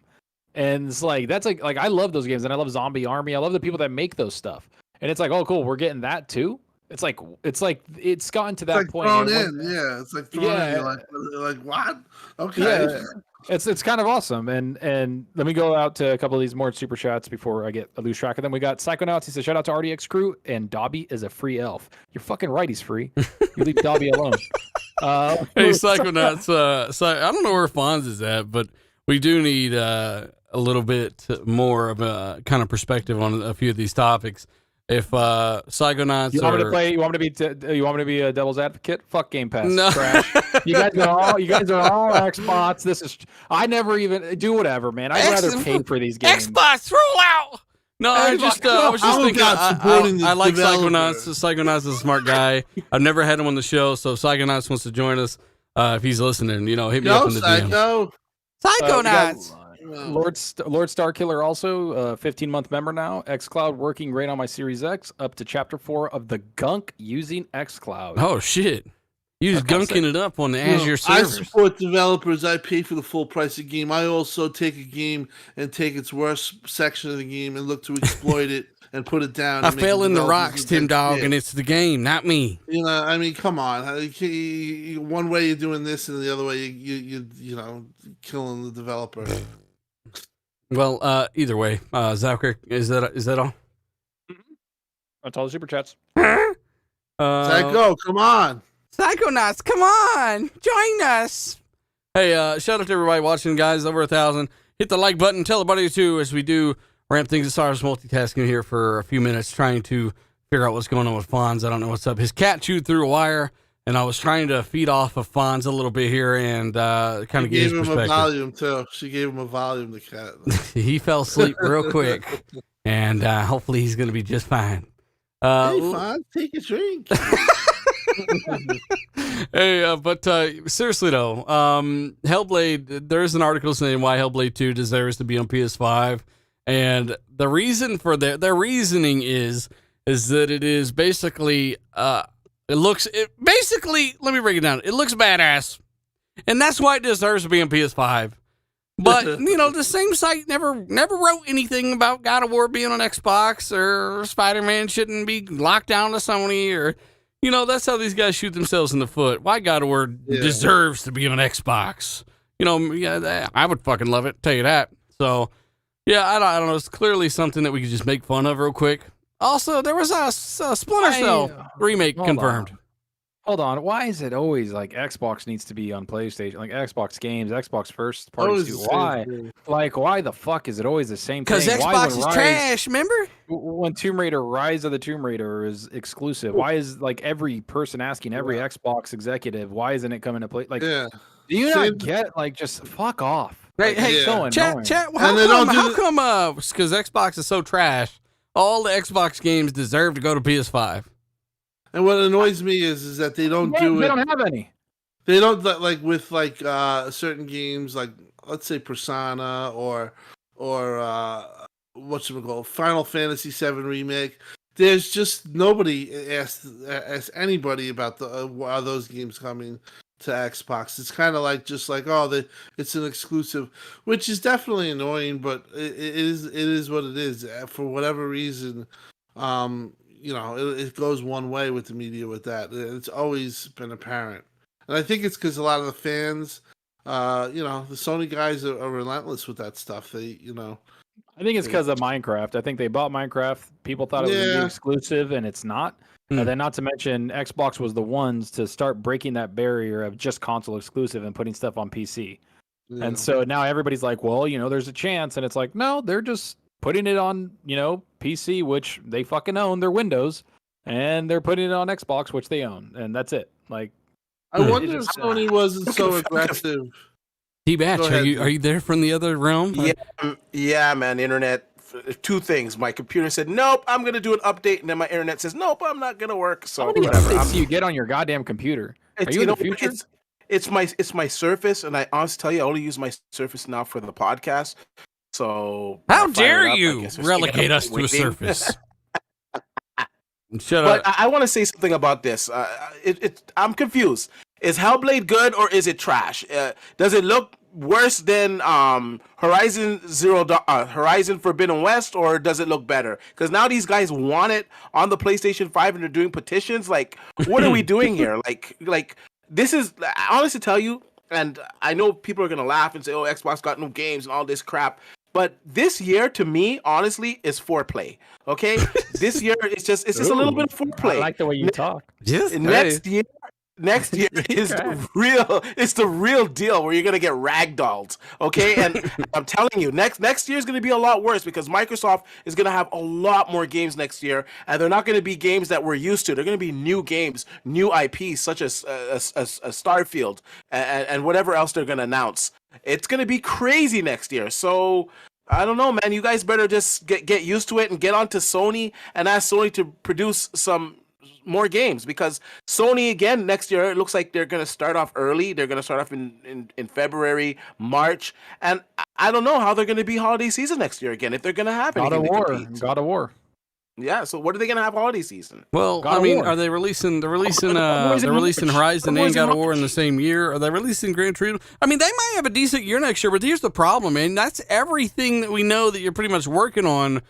And it's like, that's like I love those games, and I love Zombie Army. I love the people that make those stuff. And it's like, oh, cool, we're getting that too. It's gotten to that point. Thrown in, it's like thrown in. You're like what? Okay. Yeah, it's kind of awesome. And let me go out to a couple of these more super chats before I lose track of them. We got Psychonauts. He says, shout out to RDX crew, and Dobby is a free elf. You're fucking right, he's free. You leave Dobby alone. Hey, Psychonauts. I don't know where Fonz is at, but we do need a little bit more of a kind of perspective on a few of these topics. If Psychonauts, you want me to be a devil's advocate? Fuck Game Pass. No. Trash. You guys are all Xbox. I never even do whatever, man. I'd rather pay for these games. Xbox, roll out. No, I was just thinking. I like Psychonauts. Psychonauts is a smart guy. I've never had him on the show, so if Psychonauts wants to join us, if he's listening, hit me up in the DMs. Psychonauts. Lord Starkiller also 15-month member now. xCloud working great on my Series X, up to chapter 4 of the gunk using xCloud. Oh shit, you just gunking it up on the Azure servers. I support developers. I pay for the full price of the game. I also take a game and take its worst section of the game and look to exploit it and put it down. I fell in the rocks, Tim Dog, and it's the game, not me. I mean, come on. One way you're doing this, and the other way you killing the developer. Well, either way, Zachary, is that all? That's all the super chats. Psycho, come on. Psychonauts, come on, join us. Hey, shout out to everybody watching, guys. Over 1,000. Hit the like button. Tell everybody too, as we do ramp things as far as multitasking here for a few minutes, trying to figure out what's going on with Fonz. I don't know what's up. His cat chewed through a wire, and I was trying to feed off of Fonz a little bit here and kind of get his perspective. Gave him a volume too. She gave him a volume, the cat. He fell asleep real quick, and hopefully he's going to be just fine. Hey, Fonz, take a drink. Hey, but seriously though, Hellblade, there's an article saying why Hellblade 2 deserves to be on PS5, and the reason for their reasoning is that it is basically let me break it down. It looks badass, and that's why it deserves to be on PS5. But the same site never wrote anything about God of War being on Xbox, or Spider-Man shouldn't be locked down to Sony, or that's how these guys shoot themselves in the foot. Why God of War deserves to be on Xbox? I would fucking love it. Tell you that. So, yeah, I don't know. It's clearly something that we could just make fun of real quick. Also, there was a Splinter Cell remake confirmed. Hold on. Why is it always like Xbox needs to be on PlayStation? Like Xbox games, Xbox first party. Always Too. the same Why? thing. Like, why the fuck is it always the same thing? Because Why Xbox when is Rise- trash, remember? When Tomb Raider Rise of the Tomb Raider is exclusive, why is like every person asking every Xbox executive, why isn't it coming to play? Like, Yeah. do you Same- not get like just fuck off? Hey, Like, hey, it's so chat, annoying. chat. And How they come? don't do How the- come? Because Xbox is so trash, all the Xbox games deserve to go to PS5. And what annoys me is that they don't Yeah, do they it. don't have any. They don't like with like certain games, like let's say Persona or whatchamacallit, Final Fantasy VII remake. There's just nobody asked anybody about are those games coming to Xbox. It's kind of like just like it's an exclusive, which is definitely annoying, but it is what it is. For whatever reason, it goes one way with the media with that. It's always been apparent. And I think it's because a lot of the fans, the Sony guys are relentless with that stuff. I think it's because of Minecraft. I think they bought Minecraft. People thought it was going to be exclusive, and it's not. And then, not to mention, Xbox was the ones to start breaking that barrier of just console exclusive and putting stuff on PC. Yeah. And so now everybody's like, well, there's a chance. And it's like, no, they're just putting it on, PC, which they fucking own. Their Windows. And they're putting it on Xbox, which they own. And that's it. Like, I wonder if Sony wasn't so aggressive. D-Batch, Go ahead, are you there from the other realm? Yeah, man. Internet. Two things. My computer said, "Nope, I'm gonna do an update," and then my internet says, "Nope, I'm not gonna work." So how many whatever. updates do you get on your goddamn computer? Are you in the future? It's my Surface, and I honestly tell you, I only use my Surface now for the podcast. So How dare you relegate us to a Surface? Shut up. But I want to say something about this. I'm confused. Is Hellblade good or is it trash? Does it look worse than Horizon Forbidden West, or does it look better? Because now these guys want it on the PlayStation 5 and they're doing petitions. Like, what are we doing here? Like this is, honestly tell you, and I know people are gonna laugh and say, "Oh, Xbox got new games and all this crap." But this year, to me, honestly, is foreplay. Okay, this year it's just a little bit of foreplay. I like the way you talk. Yes, Next year is the real deal where you're gonna get ragdolled, okay? And I'm telling you, next year is gonna be a lot worse because Microsoft is gonna have a lot more games next year, and they're not gonna be games that we're used to. They're gonna be new games, new IPs such as Starfield and whatever else they're gonna announce. It's gonna be crazy next year. So I don't know, man. You guys better just get used to it and get onto Sony and ask Sony to produce some more games, because Sony again next year, it looks like they're going to start off early. They're going to start off in February, March, and I don't know how they're going to be holiday season next year again, if they're going to have anything to compete. God of War. Yeah, so what are they going to have holiday season? Well, God of War. are they releasing? They're releasing Horizon and God of War in the same year. Are they releasing Gran Turismo? I mean, they might have a decent year next year, but here's the problem, man. That's everything that we know that you're pretty much working on.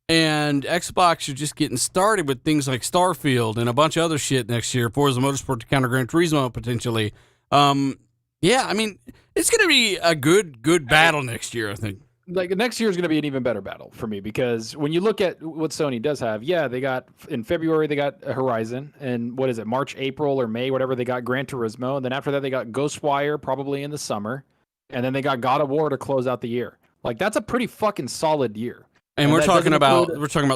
And Xbox are just getting started with things like Starfield and a bunch of other shit next year. Forza Motorsport to counter Gran Turismo potentially. Yeah, I mean, it's going to be a good battle next year, I think. Like next year is going to be an even better battle for me, because when you look at what Sony does have, they got in February they got Horizon, and what is it, March, April, or May, whatever, they got Gran Turismo, and then after that they got Ghostwire probably in the summer, and then they got God of War to close out the year. Like that's a pretty fucking solid year. And we're talking about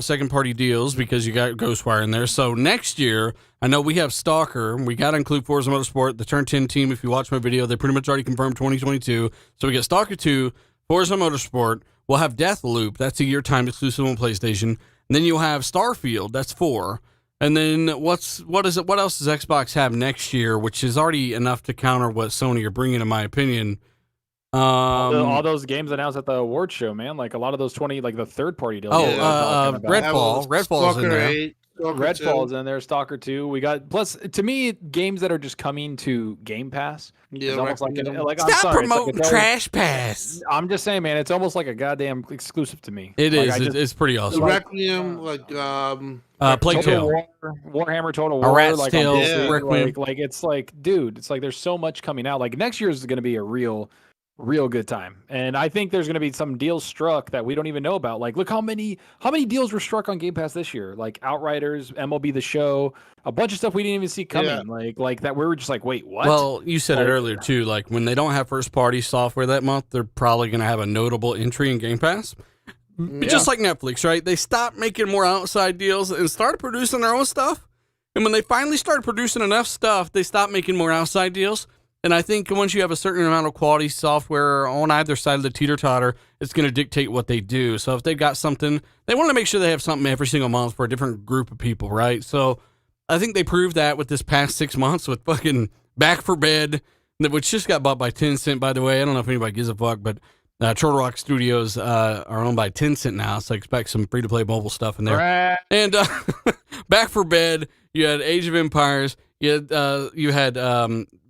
second party deals because you got Ghostwire in there. So next year, I know we have Stalker. We got to include Forza Motorsport, the Turn 10 team. If you watch my video, they pretty much already confirmed 2022. So we get Stalker 2, Forza Motorsport. We'll have Deathloop. That's a year time exclusive on PlayStation. And then you'll have Starfield. That's 4. And then what else does Xbox have next year, which is already enough to counter what Sony are bringing, in my opinion? All those games announced at the award show, man. Like a lot of those 20, like the third party deals. Redfall's in there. Redfall's in there. Stalker 2. We got, plus to me, games that are just coming to Game Pass. Yeah, almost like stop promoting Trash Pass. I'm just saying, man. It's almost like a goddamn exclusive to me. It is. It's pretty awesome. Requiem, Plague Tale, Warhammer Total War, A Rat's Tale, like it's like, dude, it's like there's so much coming out. Like next year is going to be a real Real good time. And I think there's going to be some deals struck that we don't even know about. Like, look how many deals were struck on Game Pass this year. Like Outriders, MLB The Show, a bunch of stuff we didn't even see coming. Like that we were just like, wait, what? Well, you said it earlier too. Like when they don't have first party software that month, they're probably going to have a notable entry in Game Pass. Just like Netflix, right? They stopped making more outside deals and started producing their own stuff. And when they finally started producing enough stuff, they stopped making more outside deals. And I think once you have a certain amount of quality software on either side of the teeter-totter, it's going to dictate what they do. So if they've got something, they want to make sure they have something every single month for a different group of people, right? So I think they proved that with this past 6 months with fucking Back for Bed, which just got bought by Tencent, by the way. I don't know if anybody gives a fuck, but Turtle Rock Studios are owned by Tencent now, so I expect some free-to-play mobile stuff in there. Right. And Back for Bed, you had Age of Empires, you had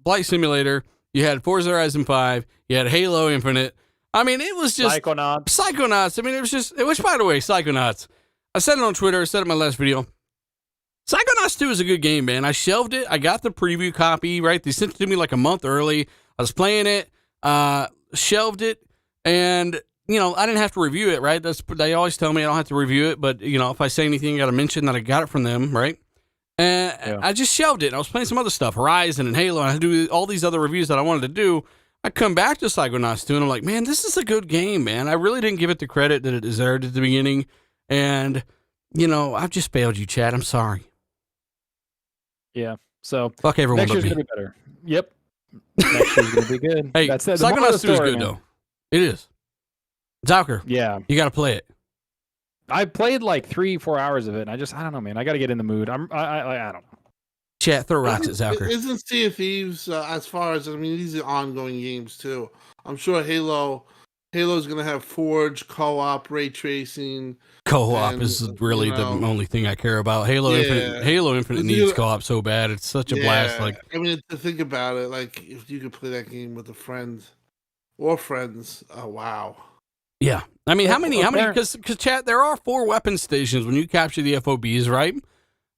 Flight Simulator, you had Forza Horizon 5, you had Halo Infinite. I mean, it was just Psychonauts. I mean, which, by the way, Psychonauts. I said it on Twitter, I said it in my last video. Psychonauts 2 is a good game, man. I shelved it. I got the preview copy, right? They sent it to me like a month early. I was playing it, shelved it, and, you know, I didn't have to review it, right? They always tell me I don't have to review it, but, you know, if I say anything, I got to mention that I got it from them, right? And I just shelved it. I was playing some other stuff, Horizon and Halo, and I had to do all these other reviews that I wanted to do. I come back to Psychonauts 2, and I'm like, man, this is a good game, man. I really didn't give it the credit that it deserved at the beginning. And, you know, I've just failed you, Chad. I'm sorry. Yeah. So fuck everyone. Next year's going to be better. Yep. Next year's going to be good. Hey, Psychonauts 2 is good, though. It is. Stalker. Yeah. You got to play it. I played like 3-4 hours of it, and I don't know, man. I got to get in the mood. I don't know. Chat, throw rocks at Stalker. Isn't Sea of Thieves, as far as, I mean, these are ongoing games, too. I'm sure Halo's going to have Forge, co-op, ray tracing. Co-op is really the only thing I care about. Halo Infinite needs co-op so bad. It's such a blast. Like, I mean, to think about it, like, if you could play that game with a friend or friends, oh, wow. Yeah. I mean, how many, because chat, there are 4 weapon stations when you capture the FOBs, right?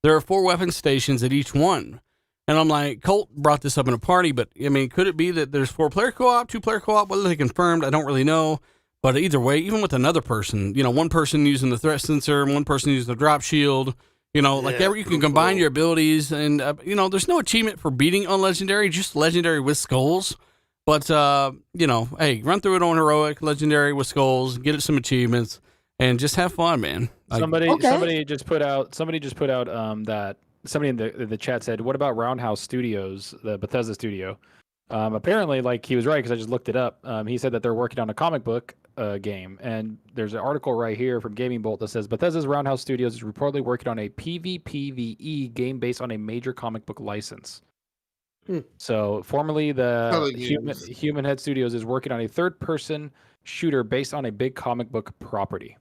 There are 4 weapon stations at each one. And I'm like, Colt brought this up in a party, but I mean, could it be that there's 4-player co-op, 2-player co-op? Whether they confirmed, I don't really know. But either way, even with another person, you know, one person using the threat sensor, one person using the drop shield, you know, like you can combine your abilities. And, you know, there's no achievement for beating on Legendary, just Legendary with skulls. But, you know, hey, run through it on Heroic, Legendary with skulls, get it some achievements, and just have fun, man. Like, somebody just put out that somebody in the chat said, what about Roundhouse Studios, the Bethesda studio? Apparently, like, he was right, because I just looked it up. He said that they're working on a comic book game, and there's an article right here from Gaming Bolt that says Bethesda's Roundhouse Studios is reportedly working on a PvPvE game based on a major comic book license. So, formerly the Human Head Studios is working on a third-person shooter based on a big comic book property.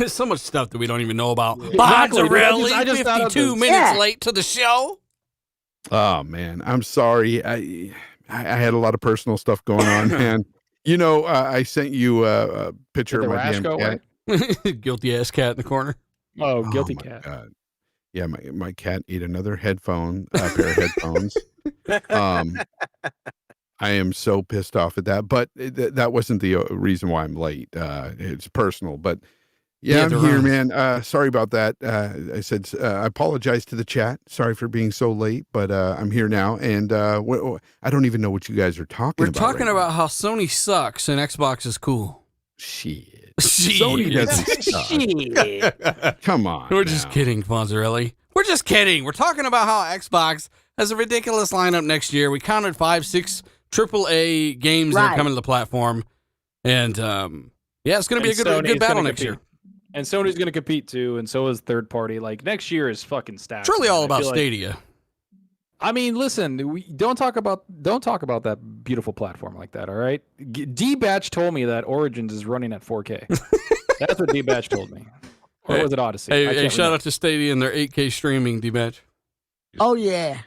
So much stuff that we don't even know about. Exactly. I just 52 minutes late to the show. Oh man, I'm sorry. I had a lot of personal stuff going on, man. You know, I sent you a picture of my damn cat. Guilty ass cat in the corner. Oh, guilty cat. God. Yeah, my cat ate another pair of headphones. I am so pissed off at that, but that wasn't the reason why I'm late. It's personal, but yeah, I'm here, man. Sorry about that. I said I apologize to the chat. Sorry for being so late, but I'm here now, and I don't even know what you guys are talking about. We're talking about how Sony sucks and Xbox is cool. Shit. Sony doesn't suck. Come on. We're just kidding, Fonzarelli. We're just kidding. We're talking about how Xbox has a ridiculous lineup next year. We counted 5-6 AAA games that are coming to the platform. And, yeah, it's going to be a good battle next year. And Sony's going to compete, too, and so is third party. Like, next year is fucking stacked. It's really all about Stadia. I mean, listen, don't talk about that beautiful platform like that, all right? D-Batch told me that Origins is running at 4K. That's what D-Batch told me. Or was it Odyssey? Hey, shout out to Stadia and their 8K streaming, D-Batch. Oh, yeah.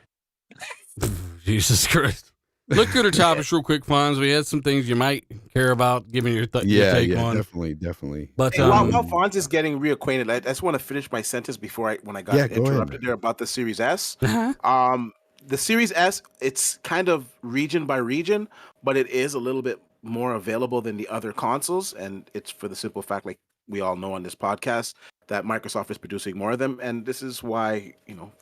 Jesus Christ. Look through the topics real quick, Fonz. We had some things you might care about giving your take on. Definitely. But hey, while Fonz is getting reacquainted, I just want to finish my sentence before when I got interrupted there about the Series S. Uh-huh. The Series S, it's kind of region by region, but it is a little bit more available than the other consoles, and it's for the simple fact, like we all know on this podcast, that Microsoft is producing more of them, and this is why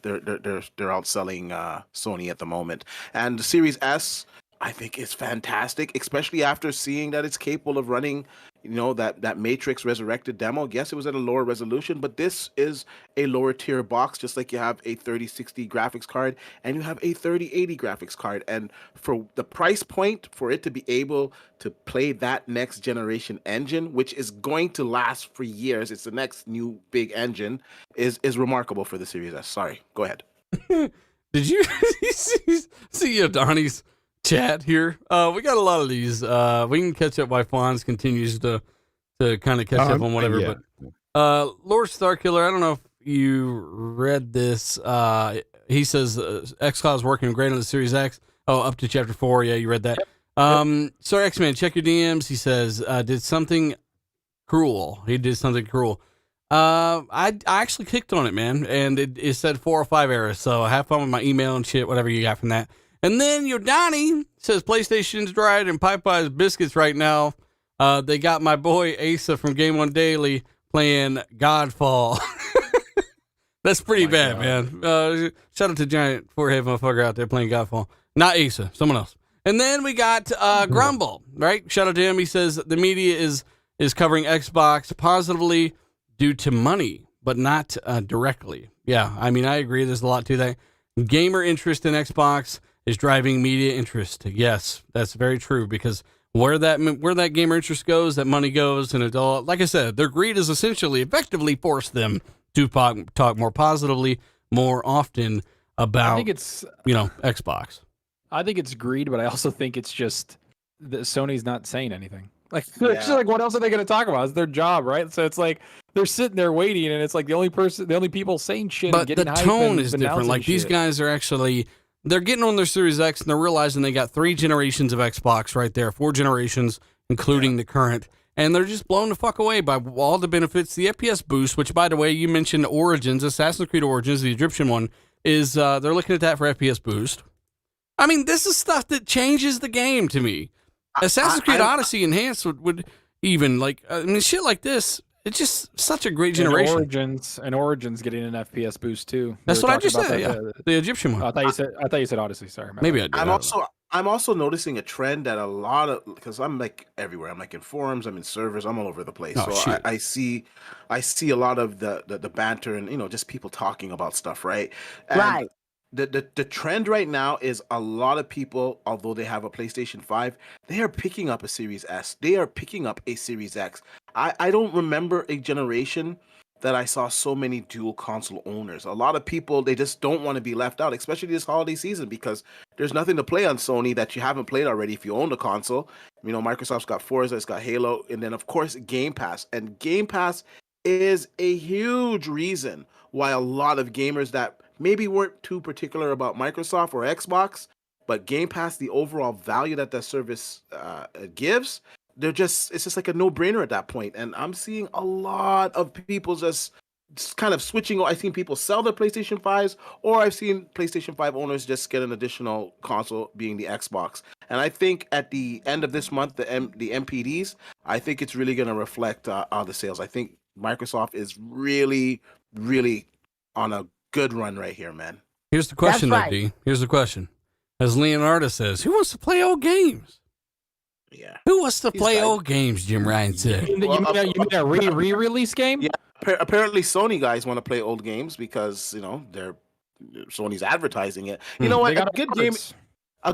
they're outselling Sony at the moment. And the Series S, I think, is fantastic, especially after seeing that it's capable of running, that Matrix Resurrected demo. Yes, it was at a lower resolution, but this is a lower tier box, just like you have a 3060 graphics card and you have a 3080 graphics card. And for the price point, for it to be able to play that next generation engine, which is going to last for years, it's the next new big engine, is remarkable for the Series S. Sorry, go ahead. Did you see Donnie's chat here? We got a lot of these. We can catch up while Fonz continues to kind of catch up on whatever. Yeah. But Lord Starkiller, I don't know if you read this. He says xCloud is working great on the Series X. Oh, up to chapter 4. Yeah, you read that. Sorry, X-Man, check your DMs. He says did something cruel. He did something cruel. I actually clicked on it, man, and it said 4 or 5 errors. So have fun with my email and shit, whatever you got from that. And then your Donnie says PlayStation's dried and Popeye's biscuits right now. They got my boy Asa from Game One Daily playing Godfall. That's pretty bad, man. Shout out to Giant Forehead motherfucker out there playing Godfall. Not Asa, someone else. And then we got Grumble, right? Shout out to him. He says the media is covering Xbox positively due to money, but not directly. Yeah, I mean, I agree. There's a lot to that. Gamer interest in Xbox is driving media interest. Yes, that's very true, because where that gamer interest goes, that money goes, and it all, like I said, their greed is essentially effectively forced them to talk more positively more often about, I think it's, Xbox. I think it's greed, but I also think it's just that Sony's not saying anything. Like, it's just like, what else are they going to talk about? It's their job, right? So it's like they're sitting there waiting, and it's like the only people saying shit. But and getting the hype tone and is different. Like, these shit. guys are actually, they're getting on their Series X, and they're realizing they got 3 generations of Xbox right there, 4 generations, including the current. And they're just blown the fuck away by all the benefits. The FPS boost, which, by the way, you mentioned Origins, Assassin's Creed Origins, the Egyptian one, is they're looking at that for FPS boost. I mean, this is stuff that changes the game to me. Assassin's Creed Odyssey Enhanced would even, shit like this, it's just such a great generation. And Origins getting an FPS boost too. That's what I just said. Yeah, the Egyptian one. I thought you said Odyssey. Sorry, maybe I did. I'm also noticing a trend that a lot of, because I'm like everywhere. I'm like in forums, I'm in servers, I'm all over the place. I see a lot of the banter and just people talking about stuff, right? And right. The trend right now is a lot of people, although they have a PlayStation 5, they are picking up a Series S. They are picking up a Series X. I don't remember a generation that I saw so many dual console owners. A lot of people, they just don't want to be left out, especially this holiday season, because there's nothing to play on Sony that you haven't played already if you own the console. Microsoft's got Forza, it's got Halo, and then of course Game Pass. And Game Pass is a huge reason why a lot of gamers that maybe weren't too particular about Microsoft or Xbox, but Game Pass, the overall value that service gives, it's just like a no-brainer at that point. And I'm seeing a lot of people just kind of switching. I've seen people sell their PlayStation 5s, or I've seen PlayStation 5 owners just get an additional console, being the Xbox. And I think at the end of this month, the MPDs, I think it's really going to reflect on the sales. I think Microsoft is really, really on a good run right here, man. Here's the question, That's right. though, D. Here's the question. As Leonardo says, who wants to play old games? Yeah. Who wants to play old games, Jim Ryan said. You mean a re-release game? Yeah. Apparently Sony guys want to play old games because, Sony's advertising it. You know what? A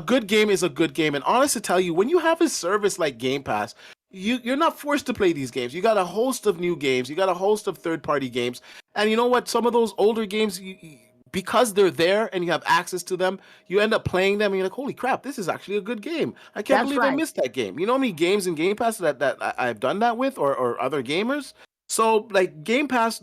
good game is a good game. And honest to tell you, when you have a service like Game Pass, you're not forced to play these games. You got a host of new games. You got a host of third-party games. And you know what? Some of those older games, because they're there and you have access to them, you end up playing them and you're like, holy crap, this is actually a good game. I can't believe I missed that game. You know how many games in Game Pass that I've done that with, or other gamers? So, like, Game Pass,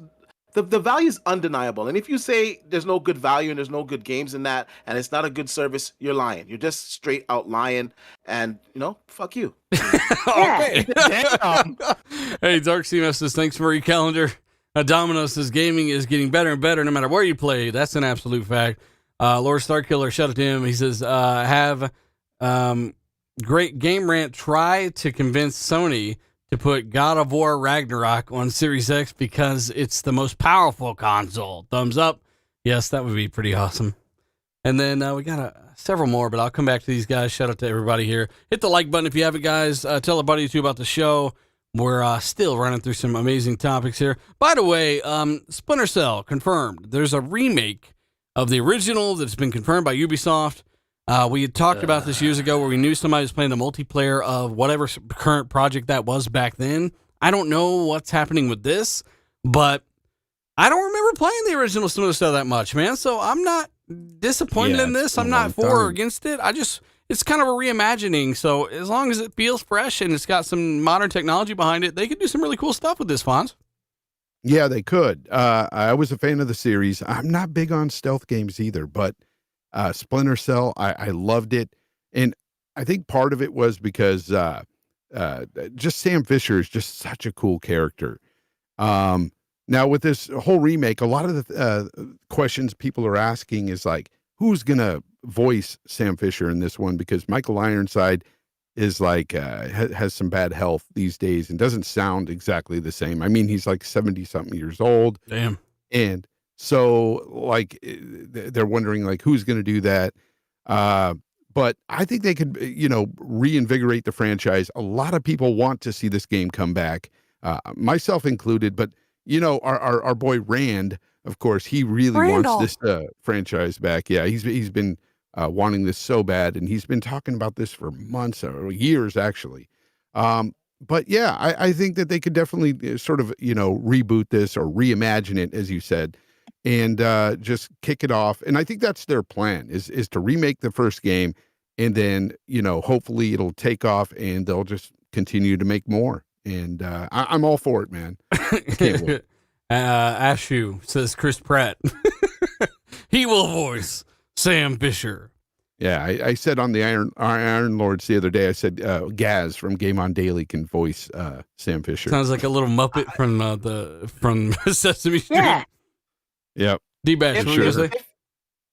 the value is undeniable. And if you say there's no good value and there's no good games in that, and it's not a good service, you're lying. You're just straight out lying. And, fuck you. Okay. Hey, Dark CMS says, thanks for your calendar. Domino's says, gaming is getting better and better no matter where you play. That's an absolute fact. Lord Starkiller, shout out to him. He says, Great Game Rant tried to convince Sony to put God of War Ragnarok on Series X because it's the most powerful console. Thumbs up. Yes, that would be pretty awesome. And then we got several more, but I'll come back to these guys. Shout out to everybody here. Hit the like button if you haven't, guys. Tell a buddy or two about the show. We're still running through some amazing topics here. By the way, Splinter Cell confirmed. There's a remake of the original that's been confirmed by Ubisoft. We had talked about this years ago where we knew somebody was playing the multiplayer of whatever current project that was back then. I don't know what's happening with this, but I don't remember playing the original Splinter Cell that much, man. So I'm not disappointed in this. I'm not for or against it. It's kind of a reimagining. So as long as it feels fresh and it's got some modern technology behind it, they could do some really cool stuff with this, Fonz. Yeah, they could. I was a fan of the series. I'm not big on stealth games either, but Splinter Cell, I loved it. And I think part of it was because just Sam Fisher is just such a cool character. Now with this whole remake, a lot of the questions people are asking is like, who's going to voice Sam Fisher in this one? Because Michael Ironside is like, has some bad health these days and doesn't sound exactly the same. I mean, he's like 70 something years old. Damn. And so like, they're wondering like, who's going to do that? But I think they could, reinvigorate the franchise. A lot of people want to see this game come back, myself included, but our boy Rand, of course, he really wants this franchise back. Yeah, he's been wanting this so bad, and he's been talking about this for months or years, actually. But yeah, I think that they could definitely sort of reboot this or reimagine it, as you said, and just kick it off. And I think that's their plan is to remake the first game, and then hopefully it'll take off, and they'll just continue to make more. And I'm all for it, man. Can't wait. Ashu says Chris Pratt. He will voice Sam Fisher. Yeah, I said on the Iron Lords the other day, I said Gaz from Game On Daily can voice Sam Fisher. Sounds like a little Muppet from Sesame Street. Yeah. Yep. D-Bash, Sure.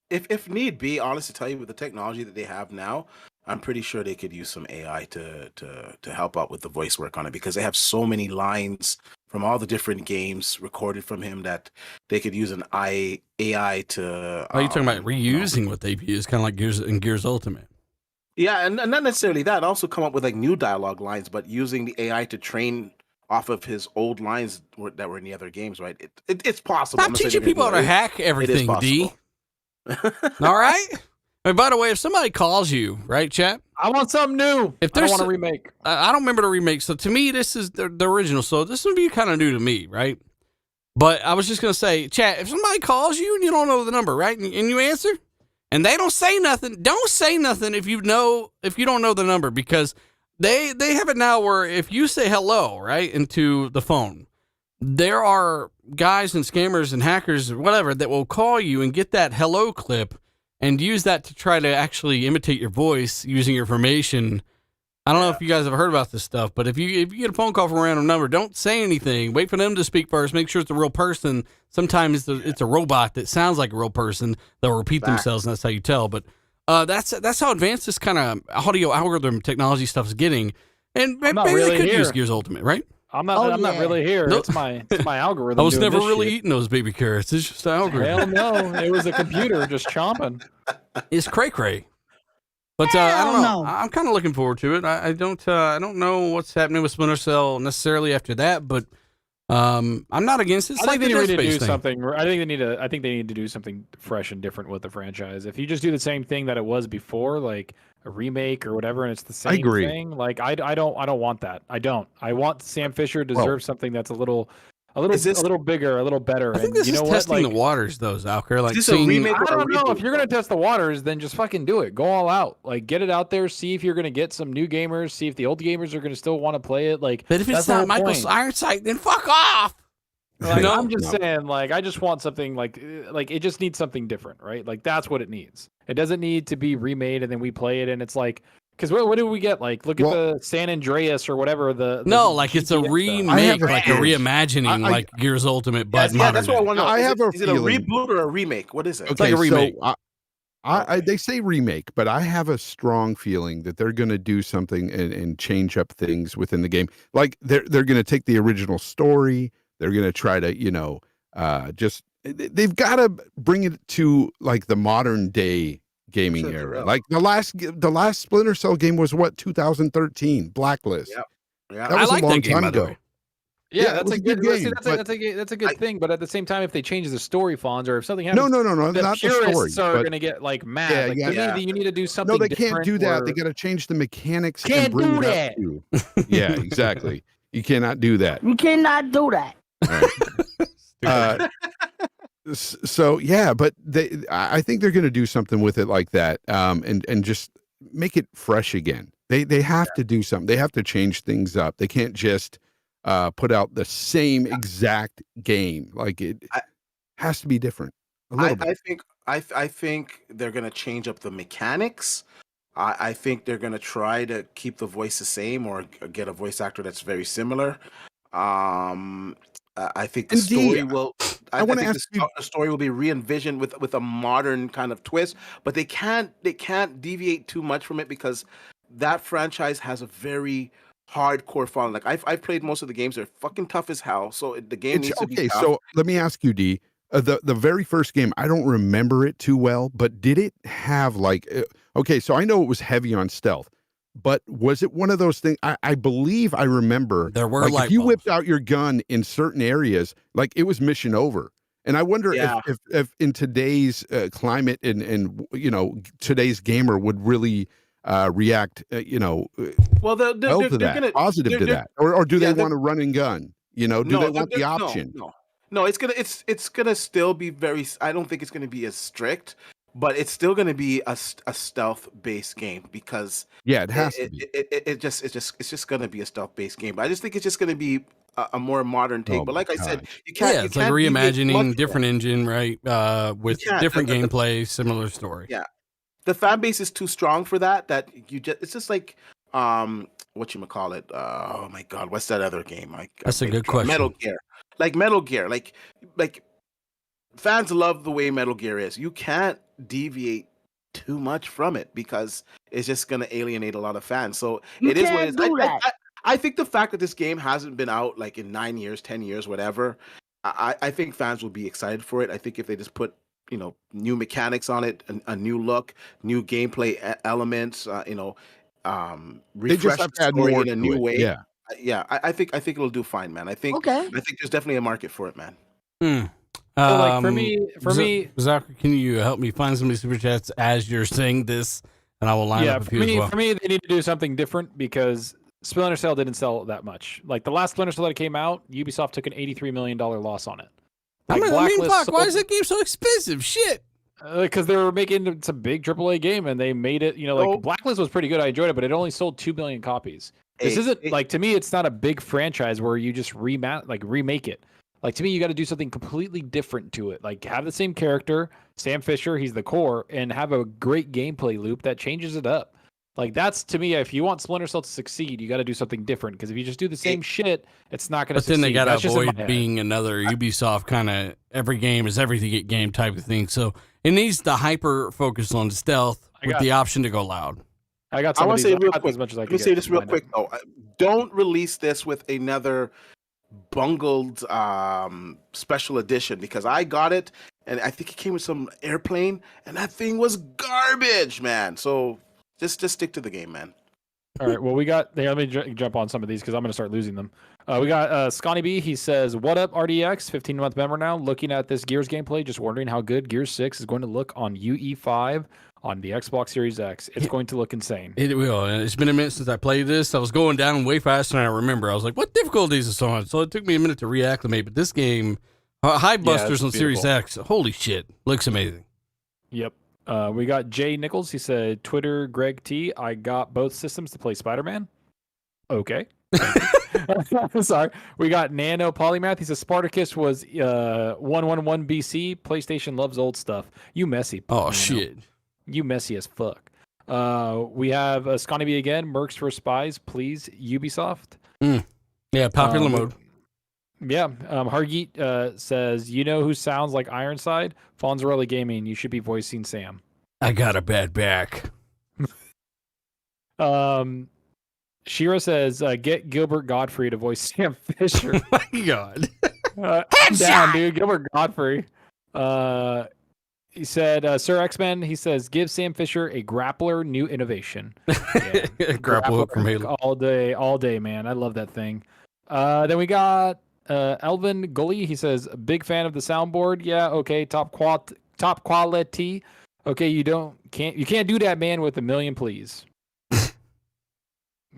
If need be, honestly, to tell you with the technology that they have now, I'm pretty sure they could use some AI to help out with the voice work on it, because they have so many lines from all the different games recorded from him that they could use an AI to. Are you talking about reusing what they've used, kind of like Gears Ultimate? Yeah, and not necessarily that. Also come up with like new dialogue lines, but using the AI to train off of his old lines that were in the other games, right? It's possible. Stop teaching people how to hack everything, D. All right? And by the way, if somebody calls you, right, chat? I want something new. If I there's don't want a remake. I don't remember the remake. So to me, this is the original. So this would be kind of new to me, right? But I was just going to say, chat, if somebody calls you and you don't know the number, right? And you answer and they don't say nothing, don't say nothing if you don't know the number, because they have it now where if you say hello, right, into the phone, there are guys and scammers and hackers or whatever that will call you and get that hello clip and use that to try to actually imitate your voice using your information. I don't know if you guys have heard about this stuff, but if you get a phone call from a random number, don't say anything. Wait for them to speak first. Make sure it's a real person. Sometimes it's a robot that sounds like a real person. They'll repeat themselves, and that's how you tell. But that's how advanced this kind of audio algorithm technology stuff is getting. And maybe they could use Gears Ultimate, right? I'm not really here. Nope. It's my algorithm. I was never this really shit. eating those baby carrots. It's just the algorithm. Hell no. It was a computer just chomping. It's cray-cray. But I don't know. I'm kind of looking forward to it. I don't know what's happening with Splinter Cell necessarily after that, but I'm not against it. It's I think like they need to Dead do Space thing. something. I think they need to do something fresh and different with the franchise. If you just do the same thing that it was before, like a remake or whatever, and it's the same thing, like I don't want that. I don't. I want Sam Fisher deserves something that's a little bigger, a little better. I think this is testing the waters, though, Zalker. Like, is this a remake? I don't know. If you're gonna test the waters, then just fucking do it. Go all out. Like, get it out there. See if you're gonna get some new gamers. See if the old gamers are gonna still want to play it. Like, but if it's not Michael Ironside, then fuck off. Like, I'm just saying, like, I just want something like it just needs something different, right? Like, that's what it needs. It doesn't need to be remade and then we play it and it's like, because what do we get? Like, look at the San Andreas or whatever. It's a remake, like a reimagining, like Gears Ultimate, but yeah, that's what I want to know. I have is it a reboot or a remake? What is it? It's like a remake. So They say remake, but I have a strong feeling that they're going to do something and change up things within the game. Like they're going to take the original story. They're going to try to, just they've got to bring it to like the modern day gaming era. Like the last Splinter Cell game was what, 2013, Blacklist. Yeah. Yeah. That was like a long that game, time by the ago. way. Yeah, it that's was a good good game. That's a good thing. But at the same time, if they change the story fonts or if something happens, No, the not the story. purists are but- going to get like mad. Yeah, To me, you need to do something. No, they different can't do that. They or- got to change the mechanics. Can't and bring do it up to- Yeah, exactly. You cannot do that. You cannot do that. So yeah, but I think they're going to do something with it like that, and just make it fresh again. They have to do something. They have to change things up. They can't just put out the same exact game. Like it has to be different. A little bit. I think they're gonna change up the mechanics. I think they're gonna try to keep the voice the same or get a voice actor that's very similar. I think the story will. I wanna think ask you- the story will be re-envisioned with a modern kind of twist, but they can't deviate too much from it because that franchise has a very hardcore following. Like I've played most of the games; they're fucking tough as hell. So the game needs to be Okay, tough. so let me ask you, D. The very first game, I don't remember it too well, but did it have like? Okay, so I know it was heavy on stealth, but was it one of those things? I believe I remember There were like if you whipped out your gun in certain areas, like it was mission over. And I wonder if in today's climate and today's gamer would really react well, they're to that, gonna, positive they're, to they're- that, or do they yeah, want to run and gun? Do they want the option? No, it's gonna still be very. I don't think it's gonna be as strict, but it's still gonna be a stealth based game because it has to be. It's just gonna be a stealth based game. But I just think it's just gonna be a more modern take. But like I said, you can't. Yeah, it's like reimagining different engine, right? With different gameplay, similar story. Yeah, the fan base is too strong for that. It's just like whatchamacallit. Oh my god, what's that other game? That's a good question. Metal Gear. Like fans love the way Metal Gear is. You can't deviate too much from it because it's just gonna alienate a lot of fans. So it is what it is. I think the fact that this game hasn't been out like in 9 years, 10 years, whatever, I think fans will be excited for it. I think if they just put new mechanics on it, a new look, new gameplay elements, refresh the story in a new way. Yeah, I think it'll do fine, man. I think there's definitely a market for it, man. So like for me, Zach, can you help me find some of these super chats as you're saying this, and I will line up a few as well. For me, they need to do something different because Splinter Cell didn't sell that much. Like the last Splinter Cell that came out, Ubisoft took an $83 million loss on it. Like why is that game so expensive? Shit. Because they were making it's a big AAA game and they made it. Blacklist was pretty good. I enjoyed it, but it only sold 2 million copies. This isn't like to me. It's not a big franchise where you just remake it. Like to me, you got to do something completely different to it. Like have the same character, Sam Fisher, he's the core, and have a great gameplay loop that changes it up. Like that's to me, if you want Splinter Cell to succeed, you got to do something different. Because if you just do the same shit, it's not going to. But then they got to avoid being another Ubisoft kind of every game is everything game type of thing. So it needs to hyper focus on stealth with the option to go loud. I want to say real quick. Let me say this real quick though. Don't release this with another bungled special edition because I got it and I think it came with some airplane and that thing was garbage, man. So just stick to the game, man. All right. Well, we got. Let me jump on some of these because I'm going to start losing them. We got Scotty B. He says, "What up, RDX? 15-month member now. Looking at this Gears gameplay, just wondering how good Gears 6 is going to look on UE5 on the Xbox Series X. It's going to look insane. It will. And it's been a minute since I played this. I was going down way faster than I remember. I was like, what difficulty is this on? So it took me a minute to reacclimate. But this game, high busters on Series X. Holy shit. Looks amazing. Yep. We got Jay Nichols. He said, Twitter, Greg T. I got both systems to play Spider-Man. Okay. Sorry. We got Nano Polymath. He says, Spartacus was 111 BC. PlayStation loves old stuff. You messy. Oh, Nano. shit. You messy as fuck. We have Scotty B again. Mercs for Spies, please. Ubisoft. Yeah, popular mode. Yeah. Hargeet says, you know who sounds like Ironside? Fonzarelli Gaming. You should be voicing Sam. I got a bad back. Shira says, get Gilbert Godfrey to voice Sam Fisher. Oh my God. I'm down, dude. Gilbert Godfrey. He said, Sir X-Men, he says, give Sam Fisher a grappler new innovation. Yeah. Grapple hook from Halo. All day, man. I love that thing. Then we got Elvin Gully. He says, big fan of the soundboard. Yeah, okay. Top quality. Okay, you can't do that, man, with a million please.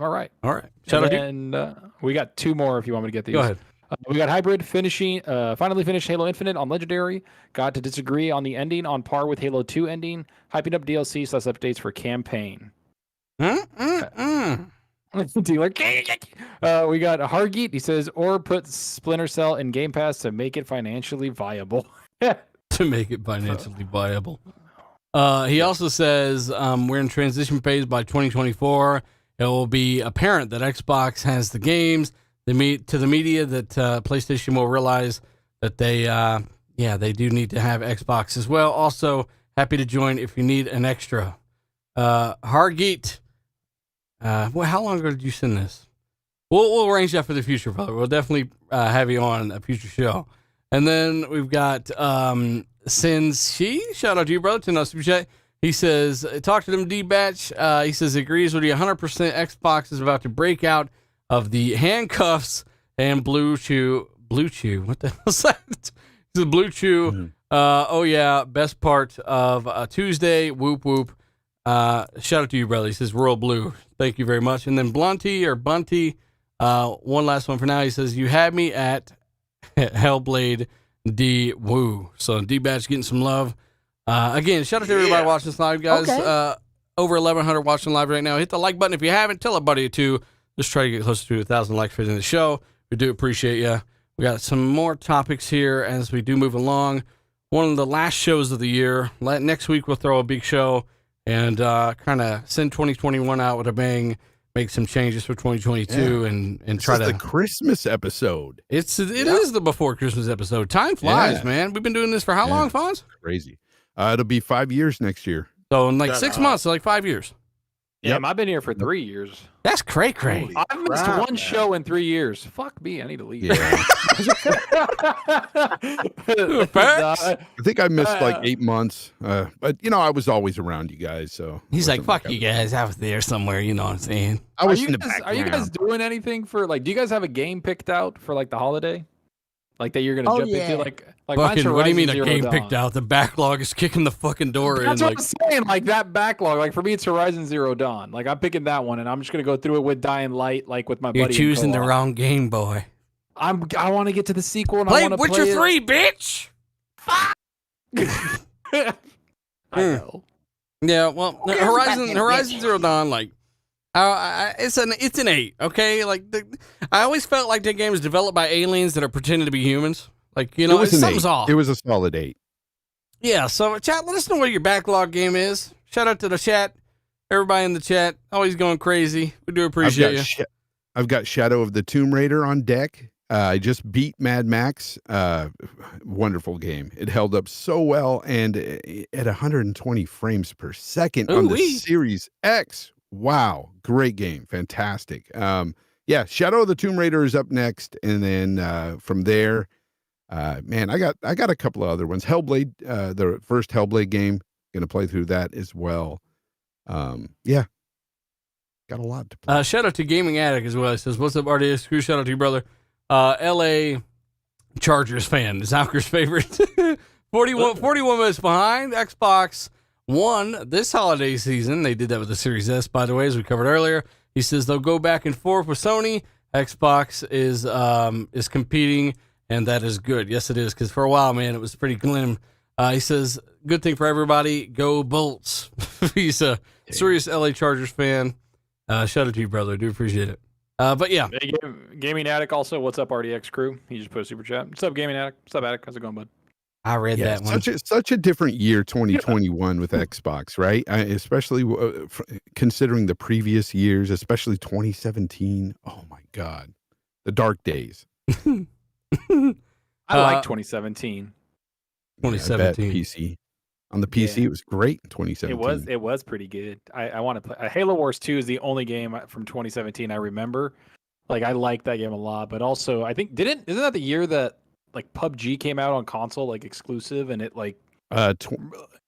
All right. Shout out to you. And we got two more if you want me to get these. Go ahead. We got Hybrid finally finished Halo Infinite on Legendary. Got to disagree on the ending on par with Halo 2 ending. Hyping up DLC / updates for campaign. Dealer. We got Hargeet. He says, or put Splinter Cell in Game Pass to make it financially viable. To make it financially viable. He also says we're in transition phase by 2024. It will be apparent that Xbox has the games. To the media that PlayStation will realize that they do need to have Xbox as well. Also, happy to join if you need an extra. Hargeet, how long ago did you send this? We'll arrange that for the future, brother. We'll definitely have you on a future show. And then we've got Senshi. Shout out to you, brother. $10 super chat. He says, talk to them, D-Batch. He says, agrees with you 100%. Xbox is about to break out of the handcuffs and Blue Chew. What the hell is that? The Blue Chew. Mm-hmm. Oh yeah, best part of Tuesday. Whoop whoop. Shout out to you, brother. He says Royal Blue. Thank you very much. And then Bunty. One last one for now. He says you had me at Hellblade D Woo. So D-Batch getting some love. Again, shout out to everybody watching this live, guys. Okay. Over 1,100 watching live right now. Hit the like button if you haven't. Tell a buddy or two. Just try to get closer to 1,000 likes for the end of the show. We do appreciate you. We got some more topics here as we do move along. One of the last shows of the year. Next week, we'll throw a big show and kind of send 2021 out with a bang, make some changes for 2022 and try to... the Christmas episode. It is the before Christmas episode. Time flies, man. We've been doing this for how long, Fonz? Crazy. It'll be 5 years next year. So in 6 months, so 5 years. Yeah, I've been here for 3 years. That's cray. I've missed one show in 3 years. Fuck me, I need to leave. Yeah. I think I missed 8 months. But I was always around you guys, so he's like, fuck you guys. I was there somewhere, you know what I'm saying? I was in the background. Are you guys doing anything for do you guys have a game picked out for the holiday? That you're gonna jump into? Fucking, what do you mean a game picked out? The backlog is kicking the fucking door in. That's what I'm saying. That backlog. For me, it's Horizon Zero Dawn. I'm picking that one, and I'm just gonna go through it with Dying Light, with my buddy. You're choosing the wrong game, boy. I want to get to the sequel. And play I want to Witcher 3, bitch. I know. Yeah, well, Horizon Zero Dawn, it's an 8. Okay, I always felt like that game was developed by aliens that are pretending to be humans. Something's off. It was a solid 8. Yeah, so chat, let us know what your backlog game is. Shout out to the chat. Everybody in the chat, always going crazy. We do appreciate you. I've got Shadow of the Tomb Raider on deck. I just beat Mad Max. Wonderful game. It held up so well, and at 120 frames per second on the Series X. Wow, great game. Fantastic. Shadow of the Tomb Raider is up next, and then from there, man, I got a couple of other ones. Hellblade, the first Hellblade game, gonna play through that as well. Got a lot to play. Shout out to Gaming Addict as well. It says, "What's up, RDX crew? Shout out to you, brother. LA Chargers fan, Zalker's favorite. 41 minutes behind. Xbox One this holiday season. They did that with the Series S, by the way, as we covered earlier. He says they'll go back and forth with Sony. Xbox is competing, and that is good. Yes, it is, because for a while, man, it was pretty glim. He says, good thing for everybody. Go Bolts. He's a serious LA Chargers fan. Shout out to you, brother. I do appreciate it. But yeah. Gaming Addict also. What's up, RDX crew? He just put a super chat. What's up, Gaming Addict? What's up, Addict? How's it going, bud? I read that one. Such a different year, 2021 with Xbox, right? Especially considering the previous years, especially 2017. Oh my God, the dark days. I like 2017. 2017 PC. on the PC. Yeah. It was great in 2017. It was pretty good. I want to play. Halo Wars 2 is the only game from 2017 I remember. Like I like that game a lot, but also I think isn't that the year that like PUBG came out on console like exclusive and it like Tw-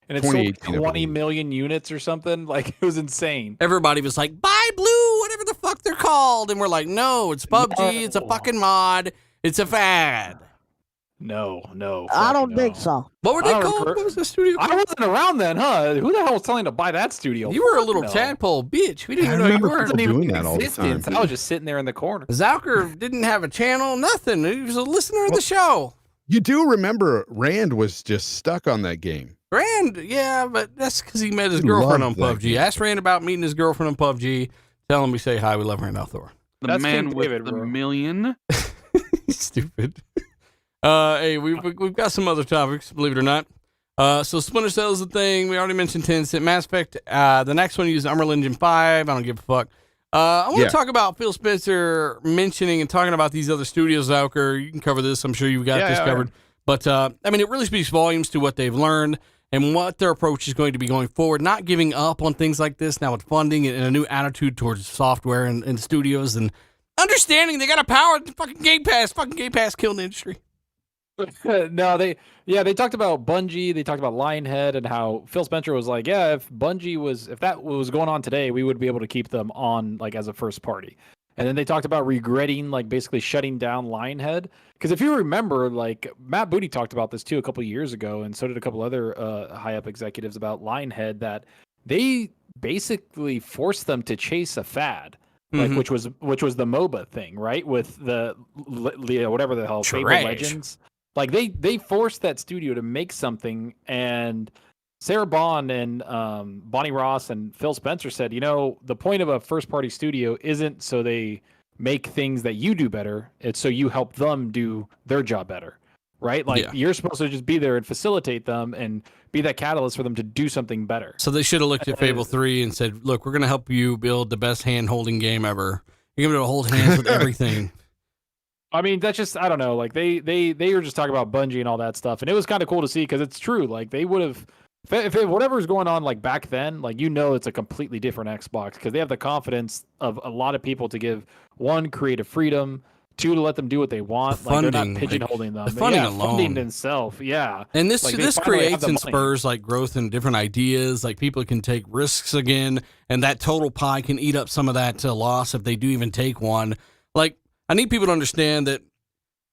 and it sold 2018, I 20 believe. million units or something? Like it was insane. Everybody was like, buy Blue, whatever the fuck they're called. And we're like, no, it's PUBG. It's a No. fucking mod. It's a fad. No. I don't fucking think no. so. What were they I don't called? remember- What was the studio I called? wasn't around then, huh? Who the hell was telling to buy that studio? You were a Fuck little no. tadpole bitch. We didn't I even know you remember were. people Wasn't even doing in that all the existence. time. I was just sitting there in the corner. Zalker didn't have a channel, nothing. He was a listener of the show. You do remember Rand was just stuck on that game. Rand, yeah, but that's because he met his He girlfriend on loved that PUBG. game. Ask Rand about meeting his girlfriend on PUBG. Tell him we say hi. We love Rand Althor. The That's man King with David, the bro. million. Stupid. Hey, we've got some other topics, believe it or not. So Splinter Cell is the thing. We already mentioned 10-cent Mass Effect. The next one uses Unreal Engine 5. I don't give a fuck. I want to talk about Phil Spencer mentioning and talking about these other studios out there. You can cover this. I'm sure you've got this covered. But, I mean, it really speaks volumes to what they've learned and what their approach is going to be going forward. Not giving up on things like this now with funding and a new attitude towards software and studios and understanding they got to power the fucking Game Pass. Fucking Game Pass killed the industry. No, they talked about Bungie, they talked about Lionhead, and how Phil Spencer was like, yeah, if that was going on today, we would be able to keep them on like as a first party. And then they talked about regretting like basically shutting down Lionhead, because if you remember, like Matt Booty talked about this too a couple years ago, and so did a couple other high up executives about Lionhead, that they basically forced them to chase a fad. Like which was the MOBA thing, right? With the whatever the hell, Fable Trash. Legends. Like they forced that studio to make something, and Sarah Bond and Bonnie Ross and Phil Spencer said, the point of a first party studio isn't so they make things that you do better. It's so you help them do their job better, right? Like you're supposed to just be there and facilitate them and be that catalyst for them to do something better. So they should have looked at Fable 3 and said, look, we're going to help you build the best hand-holding game ever. You're going to be able to hold hands with everything. I mean, that's just, I don't know. Like they were just talking about Bungie and all that stuff. And it was kind of cool to see because it's true. Like they would have, if whatever was going on like back then, like, it's a completely different Xbox because they have the confidence of a lot of people to give, one, creative freedom, two, to let them do what they want. The like they're funding, not pigeonholing them. the funding alone. Funding itself. Yeah. And this Like, they this finally have creates the and money. spurs like growth and different ideas. Like people can take risks again, and that total pie can eat up some of that loss if they do even take one. Like I need people to understand that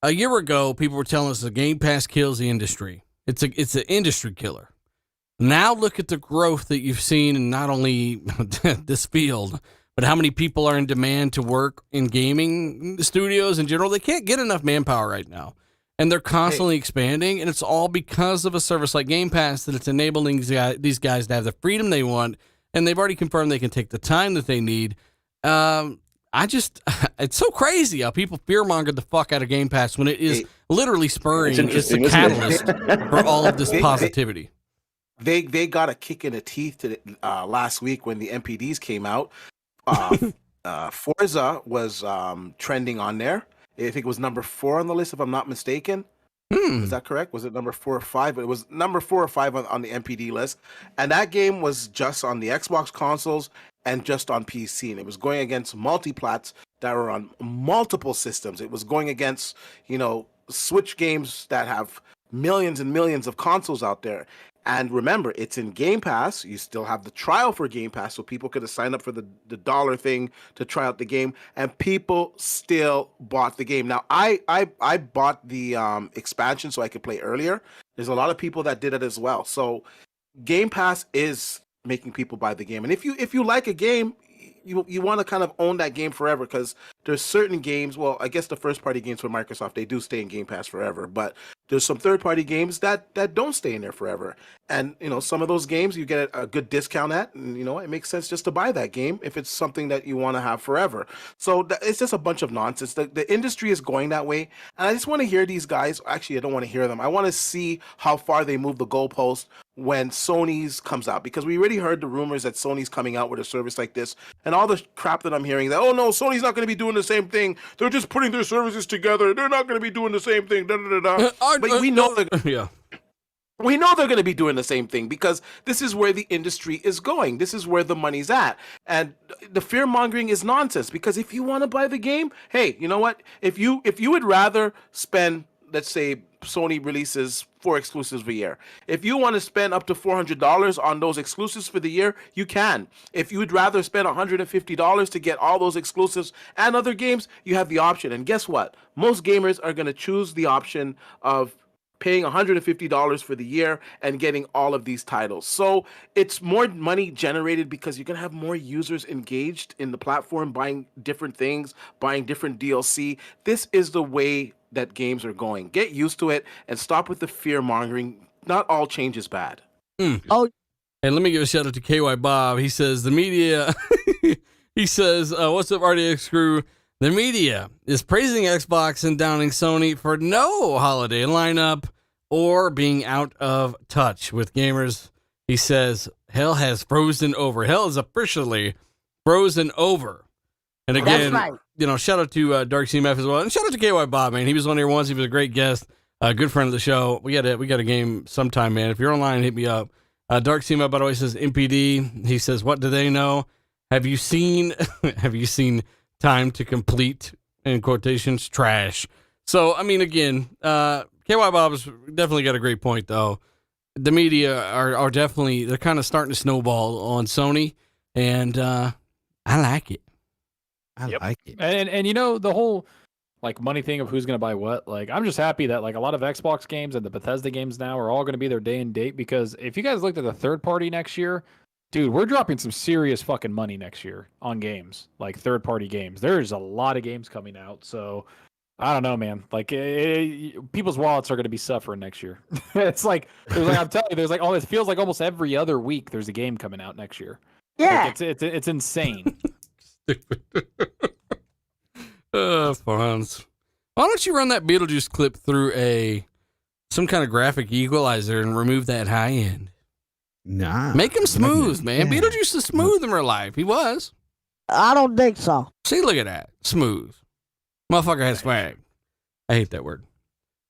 a year ago, people were telling us the Game Pass kills the industry. It's an industry killer. Now look at the growth that you've seen in not only this field, but how many people are in demand to work in gaming studios in general. They can't get enough manpower right now. And they're constantly expanding, and it's all because of a service like Game Pass that it's enabling these guys to have the freedom they want, and they've already confirmed they can take the time that they need. It's so crazy how people fearmongered the fuck out of Game Pass when it is literally spurring, it's the catalyst for all of this positivity. They got a kick in the teeth last week when the MPDs came out. Forza was trending on there. I think it was number 4 on the list, if I'm not mistaken. Is that correct? Was it number 4 or 5? But it was number 4 or 5 on the MPD list. And that game was just on the Xbox consoles and just on PC. And it was going against multiplats that were on multiple systems. It was going against, Switch games that have millions and millions of consoles out there. And remember, it's in Game Pass. You still have the trial for Game Pass, so people could have signed up for the dollar thing to try out the game, and people still bought the game. Now, I bought the expansion so I could play earlier. There's a lot of people that did it as well. So Game Pass is making people buy the game. And if you like a game, you want to kind of own that game forever, because there's certain games, well, I guess the first party games for Microsoft, they do stay in Game Pass forever, but there's some third party games that don't stay in there forever. And, some of those games you get a good discount at, and, it makes sense just to buy that game if it's something that you want to have forever. So it's just a bunch of nonsense. The industry is going that way. And I just want to hear these guys. Actually, I don't want to hear them. I want to see how far they move the goalpost when Sony's comes out, because we already heard the rumors that Sony's coming out with a service like this, and all the crap that I'm hearing that, oh no, Sony's not going to be doing the same thing. They're just putting their services together. They're not going to be doing the same thing. Da, da, da, da. But we know that. Yeah. We know they're going to be doing the same thing because this is where the industry is going. This is where the money's at. And the fear mongering is nonsense, because if you want to buy the game, hey, you know what? If you would rather spend, let's say Sony releases 4 exclusives a year. If you want to spend up to $400 on those exclusives for the year, you can. If you would rather spend $150 to get all those exclusives and other games, you have the option. And guess what? Most gamers are going to choose the option of paying $150 for the year and getting all of these titles. So it's more money generated because you're going to have more users engaged in the platform, buying different things, buying different DLC. This is the way that games are going. Get used to it and stop with the fear mongering. Not all change is bad. Oh, and let me give a shout out to KY Bob. He says the media, he says, what's up, RDX crew? The media is praising Xbox and downing Sony for no holiday lineup or being out of touch with gamers. He says, hell has frozen over. Hell is officially frozen over. And again, that's right. Shout out to Dark CMF as well. And shout out to KY Bob, man. He was on here once. He was a great guest, a good friend of the show. We got a game sometime, man. If you're online, hit me up. Dark CMF, by the way, says MPD. He says, what do they know? Have you seen Time to Complete, in quotations, trash? So, I mean, again, KY Bob's definitely got a great point, though. The media are definitely, they're kind of starting to snowball on Sony, and I like it. I like it. And the whole like money thing of who's going to buy what, like I'm just happy that like a lot of Xbox games and the Bethesda games now are all going to be their day and date, because if you guys looked at the third party next year, dude, we're dropping some serious fucking money next year on games, like third party games. There's a lot of games coming out, so I don't know, man. Like people's wallets are going to be suffering next year. It's like I'm telling you, there's like it feels like almost every other week there's a game coming out next year. Yeah. Like, it's insane. Fonz. Why don't you run that Beetlejuice clip through some kind of graphic equalizer and remove that high end? Nah. Make him smooth, man. Yeah. Beetlejuice is smooth in real life. He was. I don't think so. See, look at that. Smooth. Motherfucker has swag. I hate that word.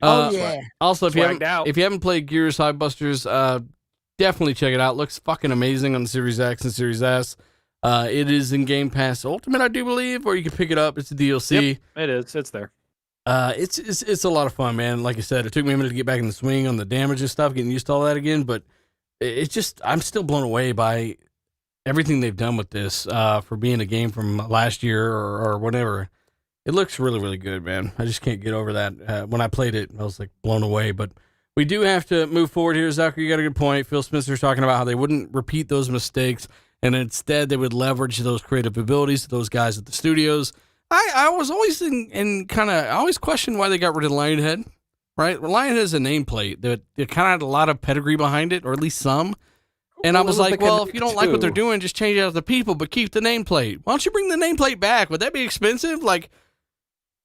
Oh, yeah. Also, if Swagged you haven't played Gears Hivebusters, definitely check it out. Looks fucking amazing on the Series X and Series S. It is in Game Pass Ultimate, I do believe, or you can pick it up. It's a DLC. Yep, it is. It's there. It's a lot of fun, man. Like I said, it took me a minute to get back in the swing on the damage and stuff, getting used to all that again. But it's just, I'm still blown away by everything they've done with this for being a game from last year or whatever. It looks really, really good, man. I just can't get over that. When I played it, I was like blown away. But we do have to move forward here. Zucker, you got a good point. Phil Spencer's talking about how they wouldn't repeat those mistakes, and instead they would leverage those creative abilities of those guys at the studios. I was always I always questioned why they got rid of Lionhead, right? Lionhead is a nameplate that it kind of had a lot of pedigree behind it, or at least some. And I was like, well, if you don't like what they're doing, just change out the people, but keep the nameplate. Why don't you bring the nameplate back? Would that be expensive? Like,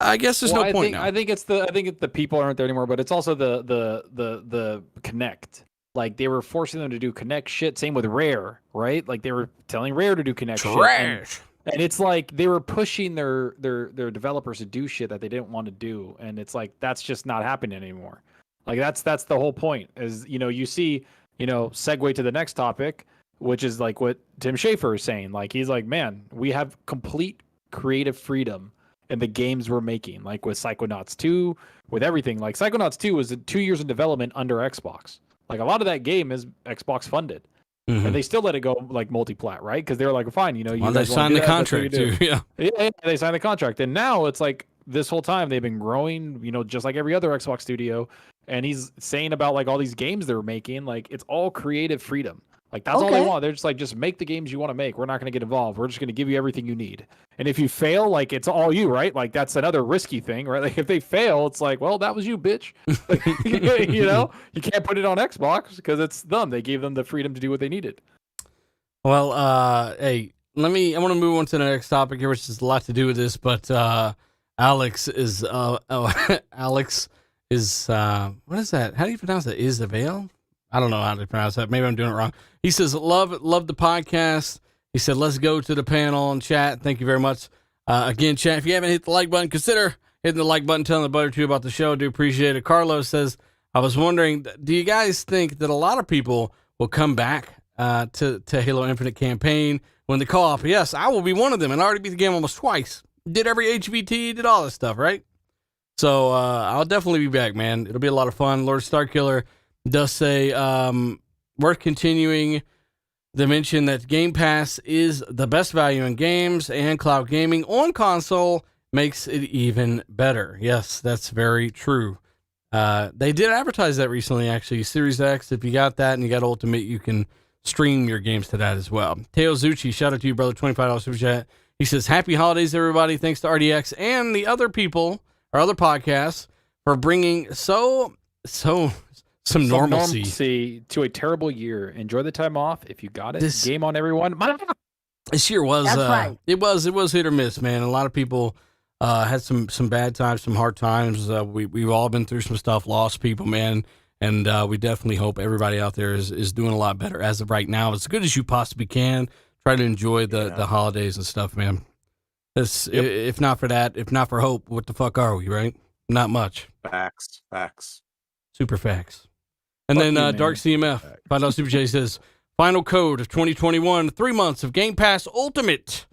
I guess there's no point now. I think it's the people aren't there anymore, but it's also the Connect. Like they were forcing them to do Connect shit. Same with Rare, right? Like they were telling Rare to do Connect Trash. shit. And it's like they were pushing their developers to do shit that they didn't want to do, and it's like that's just not happening anymore. Like that's the whole point. Is you see segue to the next topic, which is like what Tim Schafer is saying. Like he's like, man, we have complete creative freedom in the games we're making. Like with Psychonauts 2, with everything. Like Psychonauts 2 was 2 years in development under Xbox. Like a lot of that game is Xbox funded. Mm-hmm. And they still let it go like multi-plat, right? Because they were like, fine, you guys they signed the contract too. Yeah, they signed the contract, and now it's like this whole time they've been growing, just like every other Xbox studio. And he's saying about like all these games they're making, like it's all creative freedom. Like that's all they want. They're just like, just make the games you want to make. We're not going to get involved. We're just going to give you everything you need. And if you fail, like it's all you, right? Like that's another risky thing, right? Like if they fail, it's like, well, that was you, bitch. You can't put it on Xbox because it's them. They gave them the freedom to do what they needed. Well, hey, I want to move on to the next topic here, which has a lot to do with this. But Alex is what is that? How do you pronounce that? Is the veil? I don't know how to pronounce that. Maybe I'm doing it wrong. He says, love the podcast. He said, let's go to the panel and chat. Thank you very much. Again, chat, if you haven't hit the like button, consider hitting the like button, telling the butter too about the show. Do appreciate it. Carlos says, I was wondering, do you guys think that a lot of people will come back to Halo Infinite campaign when the co-op? Yes, I will be one of them, and I already beat the game almost twice. Did every HVT, did all this stuff, right? So I'll definitely be back, man. It'll be a lot of fun. Lord Starkiller does say worth continuing. They mention that Game Pass is the best value in games, and cloud gaming on console makes it even better. Yes, that's very true. They did advertise that recently, actually. Series X, if you got that and you got Ultimate, you can stream your games to that as well. Teo Zucchi, shout out to you, brother. $25 super chat. He says, happy holidays, everybody. Thanks to RDX and the other people, or other podcasts, for bringing some normalcy to a terrible year. Enjoy the time off if you got it. Game on, everyone. This year was right. It was hit or miss, man. A lot of people had some bad times, some hard times. We've all been through some stuff, lost people, man, and we definitely hope everybody out there is doing a lot better as of right now, as good as you possibly can. Try to enjoy the holidays and stuff, man. If not for that, if not for hope, what the fuck are we, right? Not much. Facts. Super facts. And then Dark CMF, $5 Super J says, final code of 2021, 3 months of Game Pass Ultimate.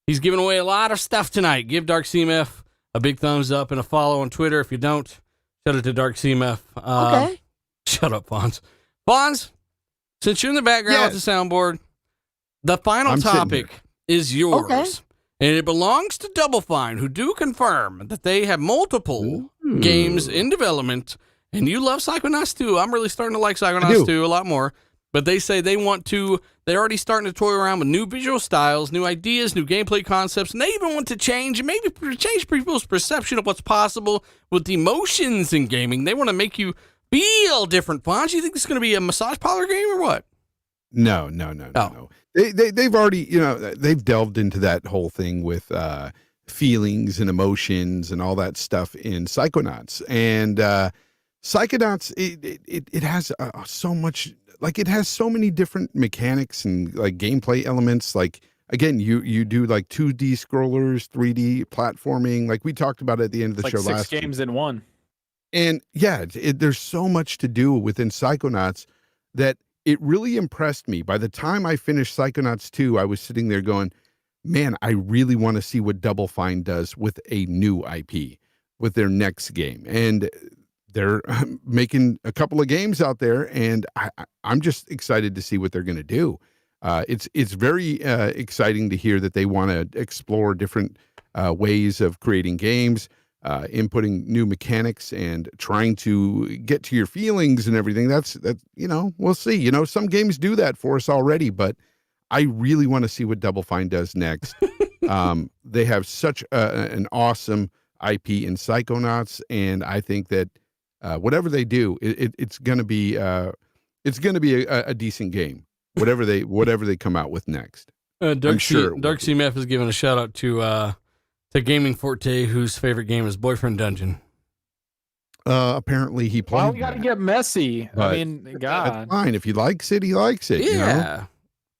He's giving away a lot of stuff tonight. Give Dark CMF a big thumbs up and a follow on Twitter. If you don't, shout out to Dark CMF. Okay. Shut up, Fonz. Fonz, since you're in the background with the soundboard, the final topic is yours. Okay. And it belongs to Double Fine, who do confirm that they have multiple games in development. And you love Psychonauts 2. I'm really starting to like Psychonauts 2 a lot more. But they say they're already starting to toy around with new visual styles, new ideas, new gameplay concepts, and they even want to change people's perception of what's possible with emotions in gaming. They want to make you feel different. Fonz, you think this is going to be a massage parlor game or what? No. They've already, they've delved into that whole thing with feelings and emotions and all that stuff in Psychonauts. And Psychonauts, it has so much, like it has so many different mechanics and like gameplay elements. Like, again, you do like 2D scrollers, 3D platforming, like we talked about at the end of the show last week. 6 games in one. And yeah, there's so much to do within Psychonauts that it really impressed me. By the time I finished Psychonauts 2, I was sitting there going, man, I really want to see what Double Fine does with a new IP, with their next game. And they're making a couple of games out there, and I'm just excited to see what they're going to do. It's very exciting to hear that they want to explore different ways of creating games, inputting new mechanics and trying to get to your feelings and everything. That's we'll see. Some games do that for us already, but I really want to see what Double Fine does next. They have such an awesome IP in Psychonauts, and I think that whatever they do, it's going to be a decent game. Whatever they come out with next. Dark CMF is giving a shout out to Gaming Forte, whose favorite game is Boyfriend Dungeon. Apparently he played. Well, we got to get messy. I mean, God, that's fine. If he likes it, he likes it. Yeah.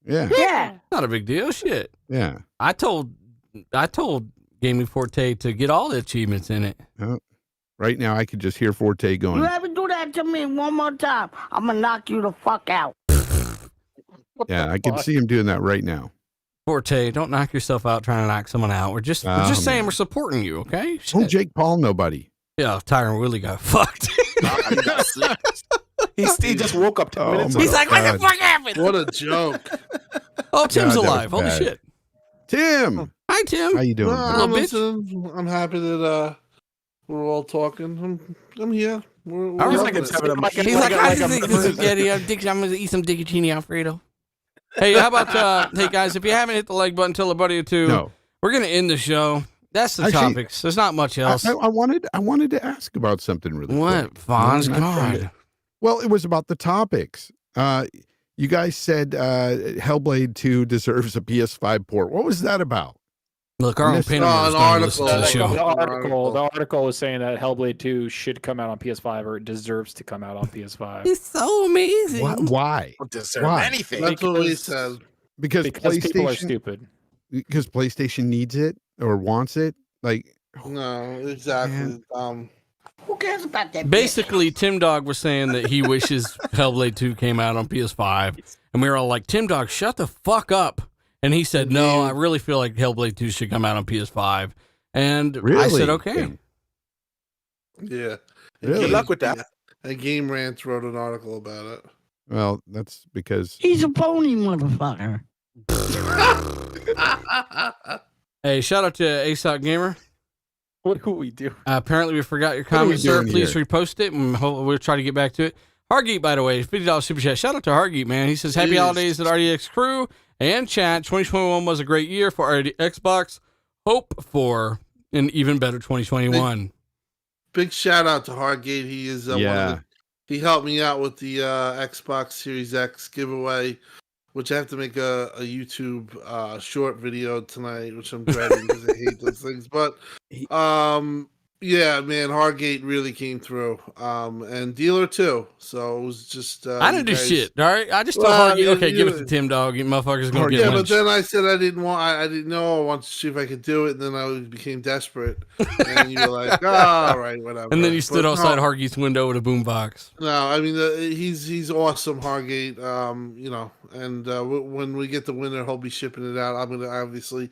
Yeah. Not a big deal. Shit. Yeah. I told Gaming Forte to get all the achievements in it. Right now, I could just hear Forte going. You ever do that to me one more time, I'm gonna knock you the fuck out. Yeah, I can see him doing that right now. Forte, don't knock yourself out trying to knock someone out. We're just saying we're supporting you, okay? Don't Jake Paul nobody. Yeah, Tyron Willie got fucked. He just woke up 10 minutes ago. He's like, what the fuck happened? What a joke. Oh, Tim's God, alive. Holy bad. shit. Tim. Hi, Tim. How you doing? I'm happy that we're all talking. I'm here. I was like, he's like, I think this is Getty. I'm going to eat some Dickicini Alfredo. Hey, how about, hey guys, if you haven't hit the like button, tell a buddy or two. We're going to end the show. That's the topics. There's not much else. I wanted to ask about something really quick. What, Fonz? God. Well, it was about the topics. You guys said Hellblade 2 deserves a PS5 port. What was that about? Look, our own panel an article. To the show. The article was saying that Hellblade 2 should come out on PS5, or it deserves to come out on PS5. It's so amazing. Why? Don't deserve anything. That's what he says. Because people are stupid. Because PlayStation needs it or wants it. Like, no, exactly. Who cares about that? Basically, Tim Dog was saying that he wishes Hellblade 2 came out on PS5, and we were all like, "Tim Dog, shut the fuck up!" And he said, "No, I really feel like Hellblade 2 should come out on PS5." And I said, "Okay." Yeah. Really? Good luck with that. And Game Rant wrote an article about it. Well, that's because He's a pony, motherfucker. Hey, shout out to ASOC Gamer. What do we do? Apparently, we forgot your What are we comment, sir. doing Please here? repost it, and we'll try to get back to it. Hargeet, by the way, $50 super chat. Shout out to Hargeet, man. He says, "Happy Jeez. holidays at RDX crew and chat. 2021 was a great year for Xbox. Hope for an even better 2021." Big shout out to Hargate. He is he helped me out with the Xbox Series X giveaway, which I have to make a YouTube short video tonight, which I'm dreading because I hate those things. But yeah, man, Hargate really came through, and Dealer too. So it was just I didn't do guys- shit. All right, I just told Well, Hargeet, "Okay, give it to you- Tim Dog. You motherfuckers gonna get Yeah, but lynched." then I said I didn't want. I didn't know. I wanted to see if I could do it, and then I became desperate. And you were like, all right, whatever. And then you stood But outside no, Hargeet's window with a boombox. No, I mean he's awesome, Hargate. You know, and when we get the winner, he'll be shipping it out. I'm gonna obviously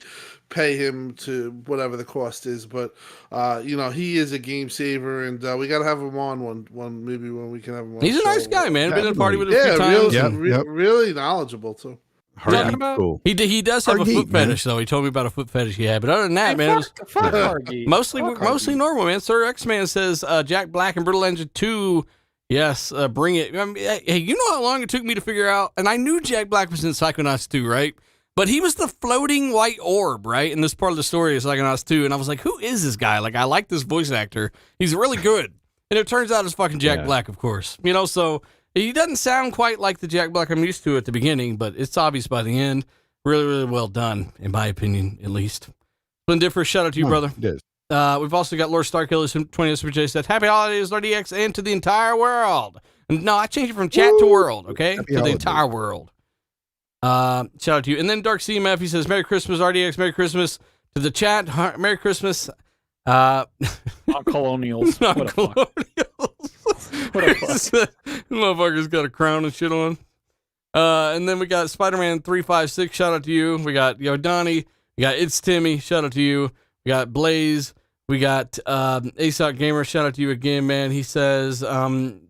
pay him to whatever the cost is, but you know, he is a game saver, and we gotta have him on one maybe when we can have him on. He's a the nice show. guy, man. Been in a party with him a Yeah, few times. really, Yep, yep. really knowledgeable too. Hargeet's about- cool. He does have a Hargeet, foot man. fetish, though. He told me about a foot fetish he had. But other than that, Hey, man, it was fuck Hargeet. mostly Fuck mostly Hargeet. normal, man. Sir X-Man says Jack Black and Brittle Engine 2. Yes, bring it. I mean, hey, you know how long it took me to figure out? And I knew Jack Black was in Psychonauts 2, right? But he was the floating white orb, right? In this part of the story of Psychonauts 2. And I was like, who is this guy? Like, I like this voice actor. He's really good. And it turns out it's fucking Jack Black, of course. You know, so he doesn't sound quite like the Jack Black I'm used to at the beginning, but it's obvious by the end. Really, really well done, in my opinion, at least. Splendifer, shout out to you, brother. It is. We've also got Lord Starkiller, 20 Super J said, "Happy holidays, RDX, and to the entire world." And no, I changed it from chat to world, okay? Happy to the holidays. entire world. Shout out to you. And then Dark CMF, he says, "Merry Christmas, RDX, Merry Christmas to the chat, Merry Christmas." Not colonials. Not What a fuck. colonials. What a fuck. Motherfucker's got a crown and shit on. And then we got Spider-Man 356, shout out to you. We got Donnie, we got It's Timmy, shout out to you. We got Blaze, we got ASOC Gamer, shout out to you again, man. He says,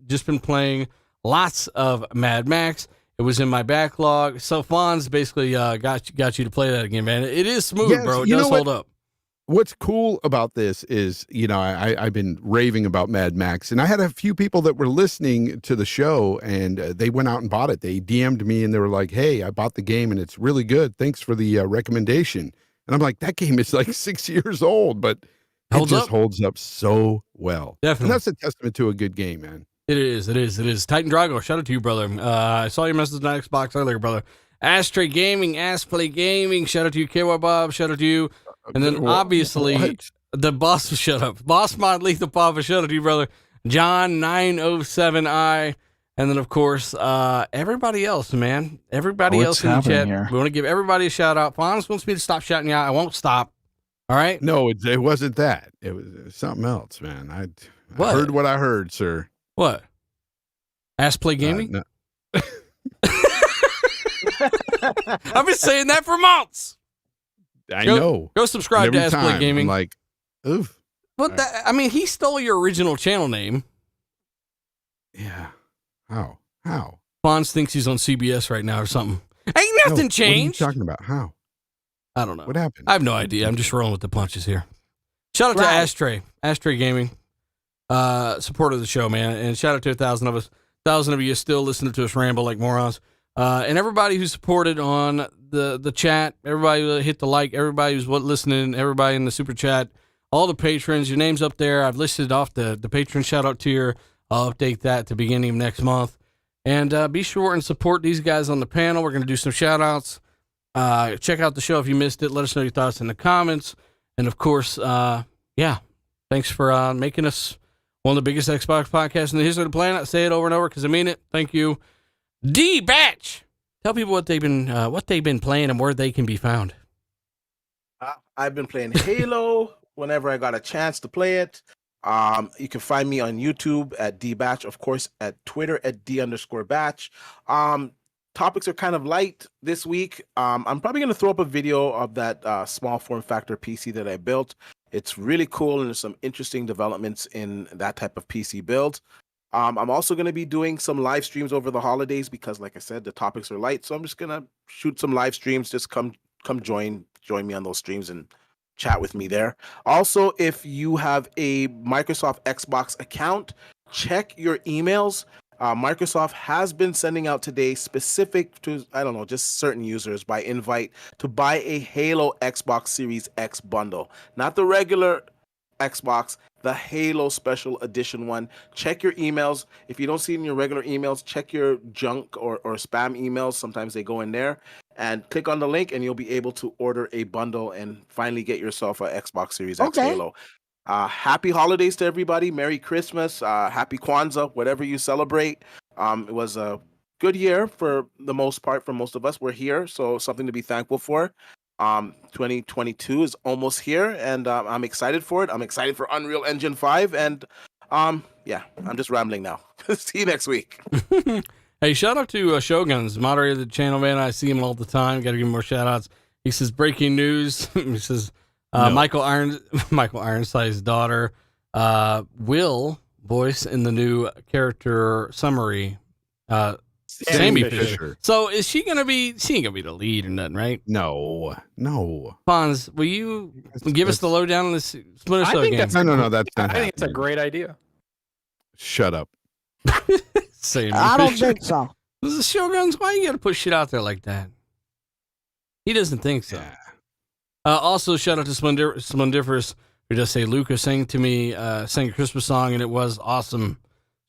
just been playing lots of Mad Max. It was in my backlog. So Fonz basically got you to play that again, man. It is smooth, Yes, bro. It you does know what? hold up. What's cool about this is, you know, I've been raving about Mad Max, and I had a few people that were listening to the show, and they went out and bought it. They DM'd me, and they were like, "Hey, I bought the game, and it's really good. Thanks for the recommendation." And I'm like, that game is like 6 years old, but Holds it just up. holds up so well. Definitely. And that's a testament to a good game, man. It is. Titan Drago, shout out to you, brother. I saw your message on Xbox earlier, brother. Ashtray Gaming, Assplay Gaming, shout out to you, KY Bob, shout out to you. And then obviously What? the boss, shut up. Boss Mod Lethal Papa, shout out to you, brother. John 907I. And then, of course, everybody else, man. Everybody else in the chat. here? We want to give everybody a shout out. Fonz wants me to stop shouting you out. I won't stop. All right? No, it wasn't that. It was something else, man. I What? heard what I heard, sir. What? Assplay Gaming? No. I've been saying that for months. I Go- know. Go subscribe And to every Assplay time, Gaming. I'm like, oof. But that, I mean, he stole your original channel name. Yeah. How? How? Fonz thinks he's on CBS right now or something. Ain't No, nothing what are you changed. talking about? How? I don't know. What happened? I have no idea. I'm just rolling with the punches here. Shout out to Right. Ashtray Gaming, supporter of the show, man, and shout out to 1,000 of us. 1,000 of you still listening to us ramble like morons, and everybody who supported on the chat, everybody who hit the like, everybody who's listening, everybody in the super chat, all the patrons. Your name's up there. I've listed off the patron shout out tier. I'll update that at the beginning of next month, and be sure and support these guys on the panel. We're gonna do some shout outs. Check out the show if you missed it. Let us know your thoughts in the comments. And of course, yeah, thanks for making us one of the biggest Xbox podcasts in the history of the planet. I say it over and over because I mean it. Thank you. D Batch. Tell people what they've been playing and where they can be found. I've been playing Halo whenever I got a chance to play it. You can find me on YouTube at dbatch, of course, at Twitter at d_batch. Topics are kind of light this week. I'm probably going to throw up a video of that small form factor PC that I built. It's really cool, and there's some interesting developments in that type of PC build. I'm also going to be doing some live streams over the holidays because, like I said, the topics are light. So I'm just going to shoot some live streams. Just come join me on those streams and chat with me there. Also, if you have a Microsoft Xbox account, check your emails. Microsoft has been sending out today specific to, I don't know, just certain users by invite to buy a Halo Xbox Series X bundle. Not the regular Xbox, the Halo Special Edition one. Check your emails. If you don't see it in your regular emails, check your junk or spam emails. Sometimes they go in there. And click on the link and you'll be able to order a bundle and finally get yourself an Xbox Series X Halo. Happy holidays to everybody. Merry Christmas. Happy Kwanzaa, whatever you celebrate. It was a good year for the most part for most of us. We're here, so something to be thankful for. 2022 is almost here, and I'm excited for it. I'm excited for Unreal Engine 5, and yeah, I'm just rambling now. See you next week. Hey, shout out to Shoguns, moderator of the channel, man. I see him all the time. Got to give him more shout outs. He says, breaking news. He says, Michael Ironside's daughter will voice in the new character summary Sammy Fisher. So is she gonna be? She ain't gonna be the lead or nothing, right? No. Fonz, will you give us the lowdown on this Splinter Cell game? No. That's not. I think it's a great idea. Shut up. Sammy I don't Fisher. think so. This is Shoguns. Why you gotta push shit out there like that? He doesn't think so. Yeah. Also, shout out to Splendiferous, who just say Luca sang a Christmas song, and it was awesome.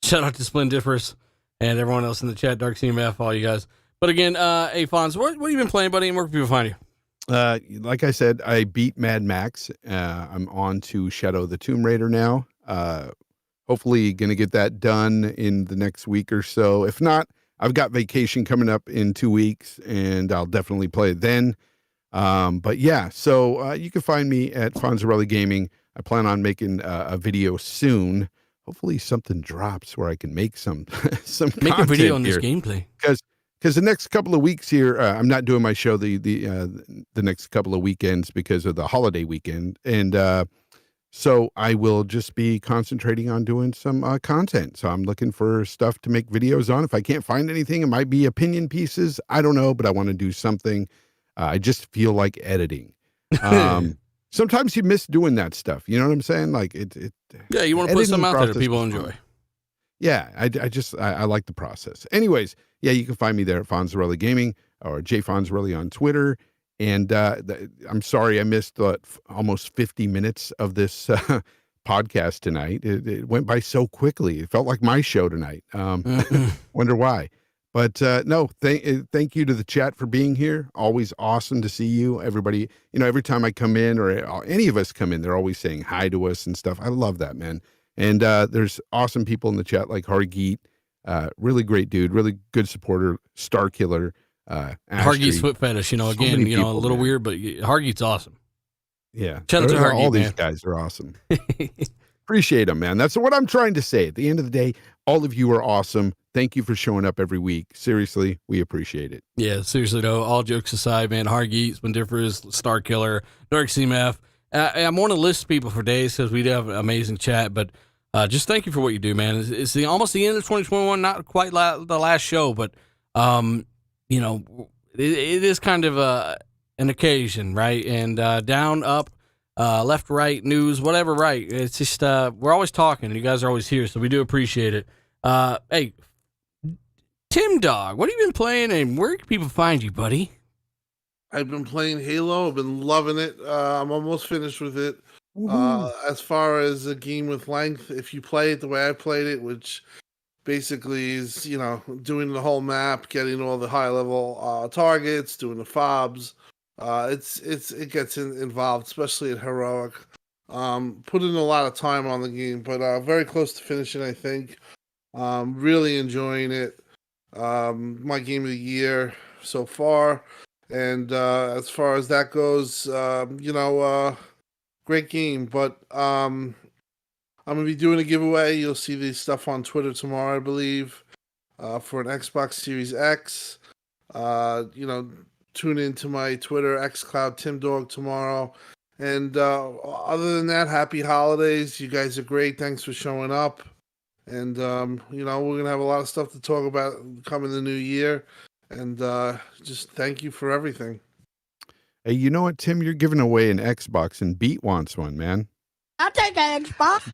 Shout out to Splendiferous and everyone else in the chat, Dark CMF, all you guys. But again, hey, Fonz, what have you been playing, buddy, and where can people find you? Like I said, I beat Mad Max. I'm on to Shadow of the Tomb Raider now. Hopefully going to get that done in the next week or so. If not, I've got vacation coming up in 2 weeks, and I'll definitely play it then. But yeah, so you can find me at Fonzarelli Gaming. I plan on making a video soon. Hopefully something drops where I can make some make a video on here. this gameplay. Because the next couple of weeks here, I'm not doing my show the next couple of weekends because of the holiday weekend, and so I will just be concentrating on doing some content. So I'm looking for stuff to make videos on. If I can't find anything, it might be opinion pieces. I don't know, but I want to do something. I just feel like editing. Sometimes you miss doing that stuff. You know what I'm saying? Like yeah, you want to put something out there that people enjoy. Yeah, I like the process. Anyways, yeah, you can find me there at Fonzarelli Gaming or J Fonzarelli on Twitter. And I'm sorry I missed almost 50 minutes of this podcast tonight. It went by so quickly. It felt like my show tonight. Wonder why. But no, thank you to the chat for being here. Always awesome to see you. Everybody, every time I come in or any of us come in, they're always saying hi to us and stuff. I love that, man. And there's awesome people in the chat like Hargeet, really great dude, really good supporter, Star Killer. Hargeet's foot fetish, again, people, a little weird, but Hargeet's awesome. Yeah. Shout out to Hargeet, all these guys are awesome. Appreciate them, man. That's what I'm trying to say. At the end of the day, all of you are awesome. Thank you for showing up every week. Seriously, we appreciate it. Yeah, seriously though, all jokes aside, man, Hargeet, Splendiferous, Star Killer, Dark CMF. I'm on a list of people for days because we do have an amazing chat, but just thank you for what you do, man. It's almost the end of 2021, not quite the last show, but it is kind of an occasion, right? And down, up, left, right, news, whatever, right. It's just we're always talking, and you guys are always here, so we do appreciate it. Hey, Tim Dog, what have you been playing, and where can people find you, buddy? I've been playing Halo. I've been loving it. I'm almost finished with it. As far as a game with length, if you play it the way I played it, which basically is, doing the whole map, getting all the high level targets, doing the fobs, it gets involved, especially at heroic. Putting a lot of time on the game, but very close to finishing, I think. Really enjoying it. My game of the year so far. And as far as that goes, great game. But I I'm gonna be doing a giveaway. You'll see this stuff on Twitter tomorrow, I believe, for an Xbox Series X. Tune into my Twitter, xCloud Tim Dog tomorrow. And other than that, happy holidays. You guys are great. Thanks for showing up. And we're gonna have a lot of stuff to talk about coming the new year. And just thank you for everything. Hey, you know what, Tim? You're giving away an Xbox, and Beat wants one, man. I'll take an Xbox.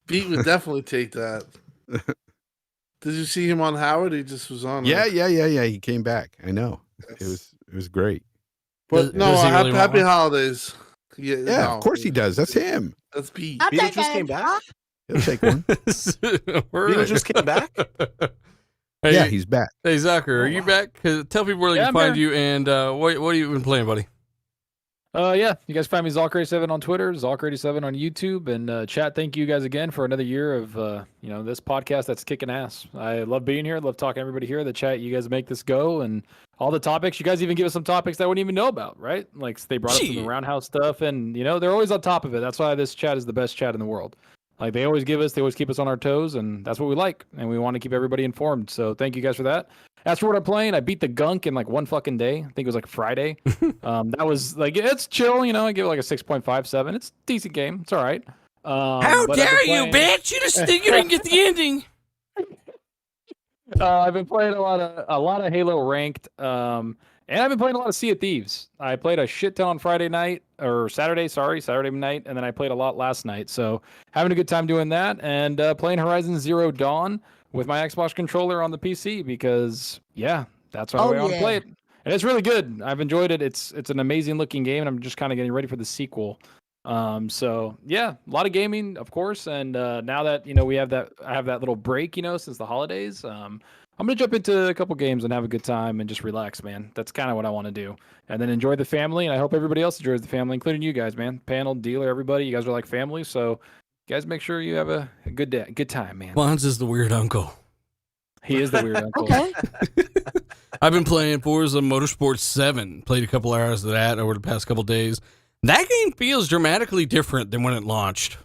Pete would definitely take that. Did you see him on Howard? He just was on. Yeah. He came back. I know. It was great. But happy holidays. Yeah, of course he does. That's him. That's Pete. I'll Beetlejuice take an came back? Xbox. He'll take one. Beetlejuice came back? Hey, Yeah, he's back. Hey, Zucker, are you back? Tell people where they can I'm find here. you, and what have you been playing, buddy? Yeah, you guys find me Zalker87 on Twitter, Zalker87 on YouTube, and chat. Thank you guys again for another year of this podcast that's kicking ass. I love being here. Love talking to everybody here. The chat, you guys make this go, and all the topics. You guys even give us some topics that I wouldn't even know about, right? Like they brought up some of the Roundhouse stuff, and they're always on top of it. That's why this chat is the best chat in the world. Like they always keep us on our toes, and that's what we like, and we want to keep everybody informed. So thank you guys for that. As for what I'm playing, I beat the gunk in like one fucking day. I think it was like Friday. That was like it's chill, I give it like a 6.57. It's a decent game. It's all right. How dare you, bitch! You just think you didn't get the ending. I've been playing a lot of Halo ranked, and I've been playing a lot of Sea of Thieves. I played a shit ton on Saturday night, and then I played a lot last night. So having a good time doing that, and playing Horizon Zero Dawn with my Xbox controller on the PC because that's how I want to play it, and it's really good. I've enjoyed it. It's an amazing looking game, and I'm just kind of getting ready for the sequel. So yeah, a lot of gaming, of course, and now that I have that little break, since the holidays. I'm gonna jump into a couple games and have a good time and just relax, man. That's kind of what I want to do, and then enjoy the family. And I hope everybody else enjoys the family, including you guys, man. Panel, dealer, everybody. You guys are like family, so you guys make sure you have a good day, good time, man. Bonds is the weird uncle. He is the weird uncle. Okay. I've been playing Forza Motorsport 7. Played a couple hours of that over the past couple days. That game feels dramatically different than when it launched.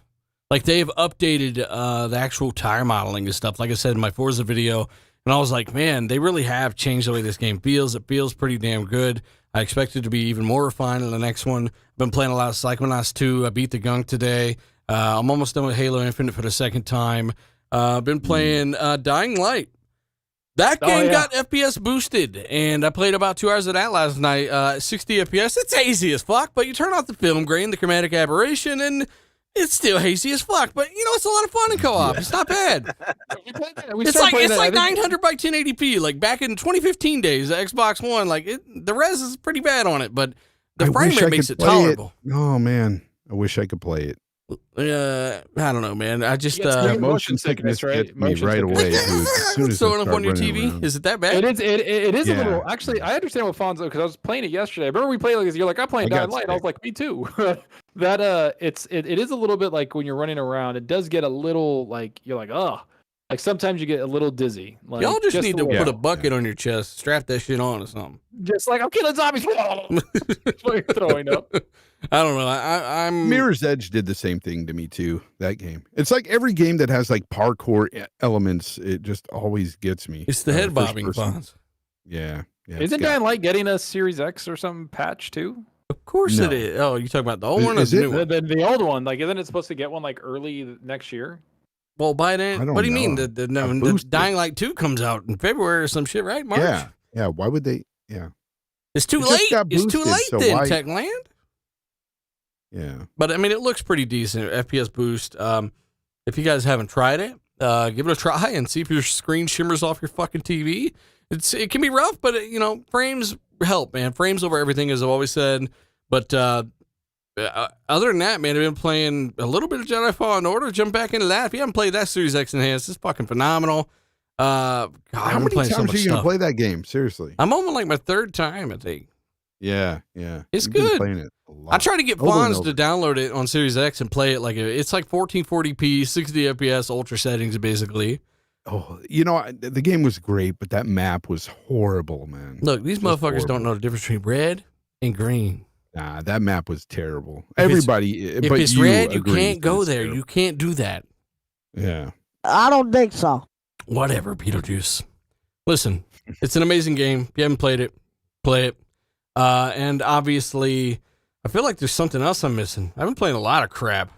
Like they've updated the actual tire modeling and stuff. Like I said in my Forza video, and I was like, man, they really have changed the way this game feels. It feels pretty damn good. I expect it to be even more refined in the next one. I've been playing a lot of Psychonauts 2. I beat the gunk today. I'm almost done with Halo Infinite for the second time. I've been playing Dying Light. That game got FPS boosted, and I played about 2 hours of that last night. 60 FPS. It's hazy as fuck, but you turn off the film grain, the chromatic aberration, and it's still hazy as fuck. But it's a lot of fun in co-op. It's not bad. It's like 900 by 1080p. Like back in 2015 days, the Xbox One. Like the res is pretty bad on it, but the frame rate makes it tolerable. Oh man, I wish I could play it. I don't know, man. I just motion sickness gets me right away. Dude. As soon as throwing up on your TV, around. Is it that bad? It is a little. Actually, I understand what Fonzo, because I was playing it yesterday. I remember we played like this. You're like, I'm playing Dying Light. I was like, me too. It is a little bit like when you're running around. It does get a little like you're like, oh, like sometimes you get a little dizzy. Like, y'all just need to put a bucket on your chest, strap that shit on or something. Just like I'm killing zombies. Throwing up. I don't know. I'm Mirror's Edge did the same thing to me too. That game. It's like every game that has like parkour elements. It just always gets me. It's the head bobbing Fonz. Yeah. Isn't Dying Light getting a Series X or something patch too? Of course it is. Oh, you talking about the old one or the new one? The old one. Like, isn't it supposed to get one like early next year? Well, by then, what do you mean? The Dying Light 2 comes out in February or some shit, right? March? Yeah. Why would they? Yeah. It's too late. It's too late so then, Techland. Yeah. But I mean, it looks pretty decent. FPS boost. If you guys haven't tried it, give it a try and see if your screen shimmers off your fucking TV. It can be rough, but frames help, man. Frames over everything, as I've always said. But other than that, man, I've been playing a little bit of Jedi Fallen Order. Jump back into that. If you haven't played that Series X Enhanced, it's fucking phenomenal. God, how many times are you gonna play that game? Seriously, I'm on like my third time, I think. Yeah. It's You've good. been playing it a lot. I try to get Fonz to download it on Series X and play it like it's like 1440p, 60 FPS, ultra settings, basically. Oh, the game was great, but that map was horrible, man. Look, these motherfuckers don't know the difference between red and green. Nah, that map was terrible. If Everybody, if but it's you red, you agrees can't go it's there. terrible. You can't do that. Yeah. I don't think so. Whatever, Beetlejuice. Listen, it's an amazing game. If you haven't played it, play it. And obviously, I feel like there's something else I'm missing. I've been playing a lot of crap.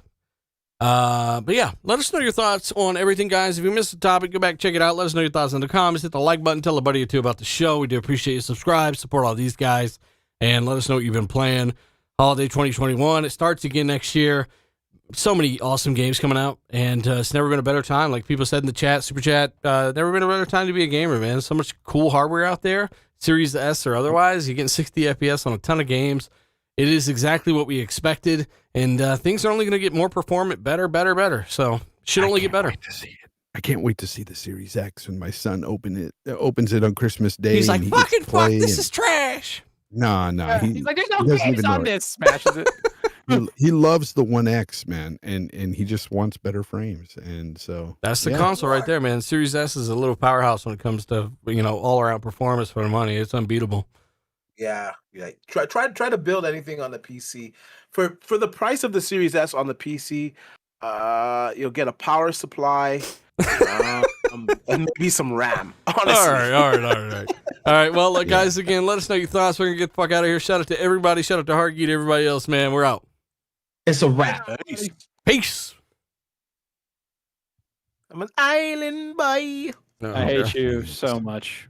But yeah, let us know your thoughts on everything, guys. If you missed the topic, go back, check it out. Let us know your thoughts in the comments. Hit the like button. Tell a buddy or two about the show. We do appreciate you. Subscribe, support all these guys, and let us know what you've been playing. Holiday 2021. It starts again next year. So many awesome games coming out, and it's never been a better time. Like people said in the chat, super chat, never been a better time to be a gamer, man. So much cool hardware out there, Series S or otherwise. You're getting 60 FPS on a ton of games. It is exactly what we expected, and things are only going to get more performant, better. So should only get better. Wait to see it. I can't wait to see the Series X when my son opens it on Christmas Day. He's like, and fucking fuck, this is trash. No. He's like, there's no he doesn't games even know on it. this. Smashes it. He loves the One X, man, and he just wants better frames, and so That's the yeah. console right there, man. Series S is a little powerhouse when it comes to all around performance for the money. It's unbeatable. Yeah. Try to build anything on the PC for the price of the Series S on the PC. You'll get a power supply, and maybe some RAM. Honestly. All right. Well, look, guys, again, let us know your thoughts. We're gonna get the fuck out of here. Shout out to everybody. Shout out to Heartgeek, everybody else, man. We're out. It's a wrap. Peace. I'm an island boy. No, I hate you so much.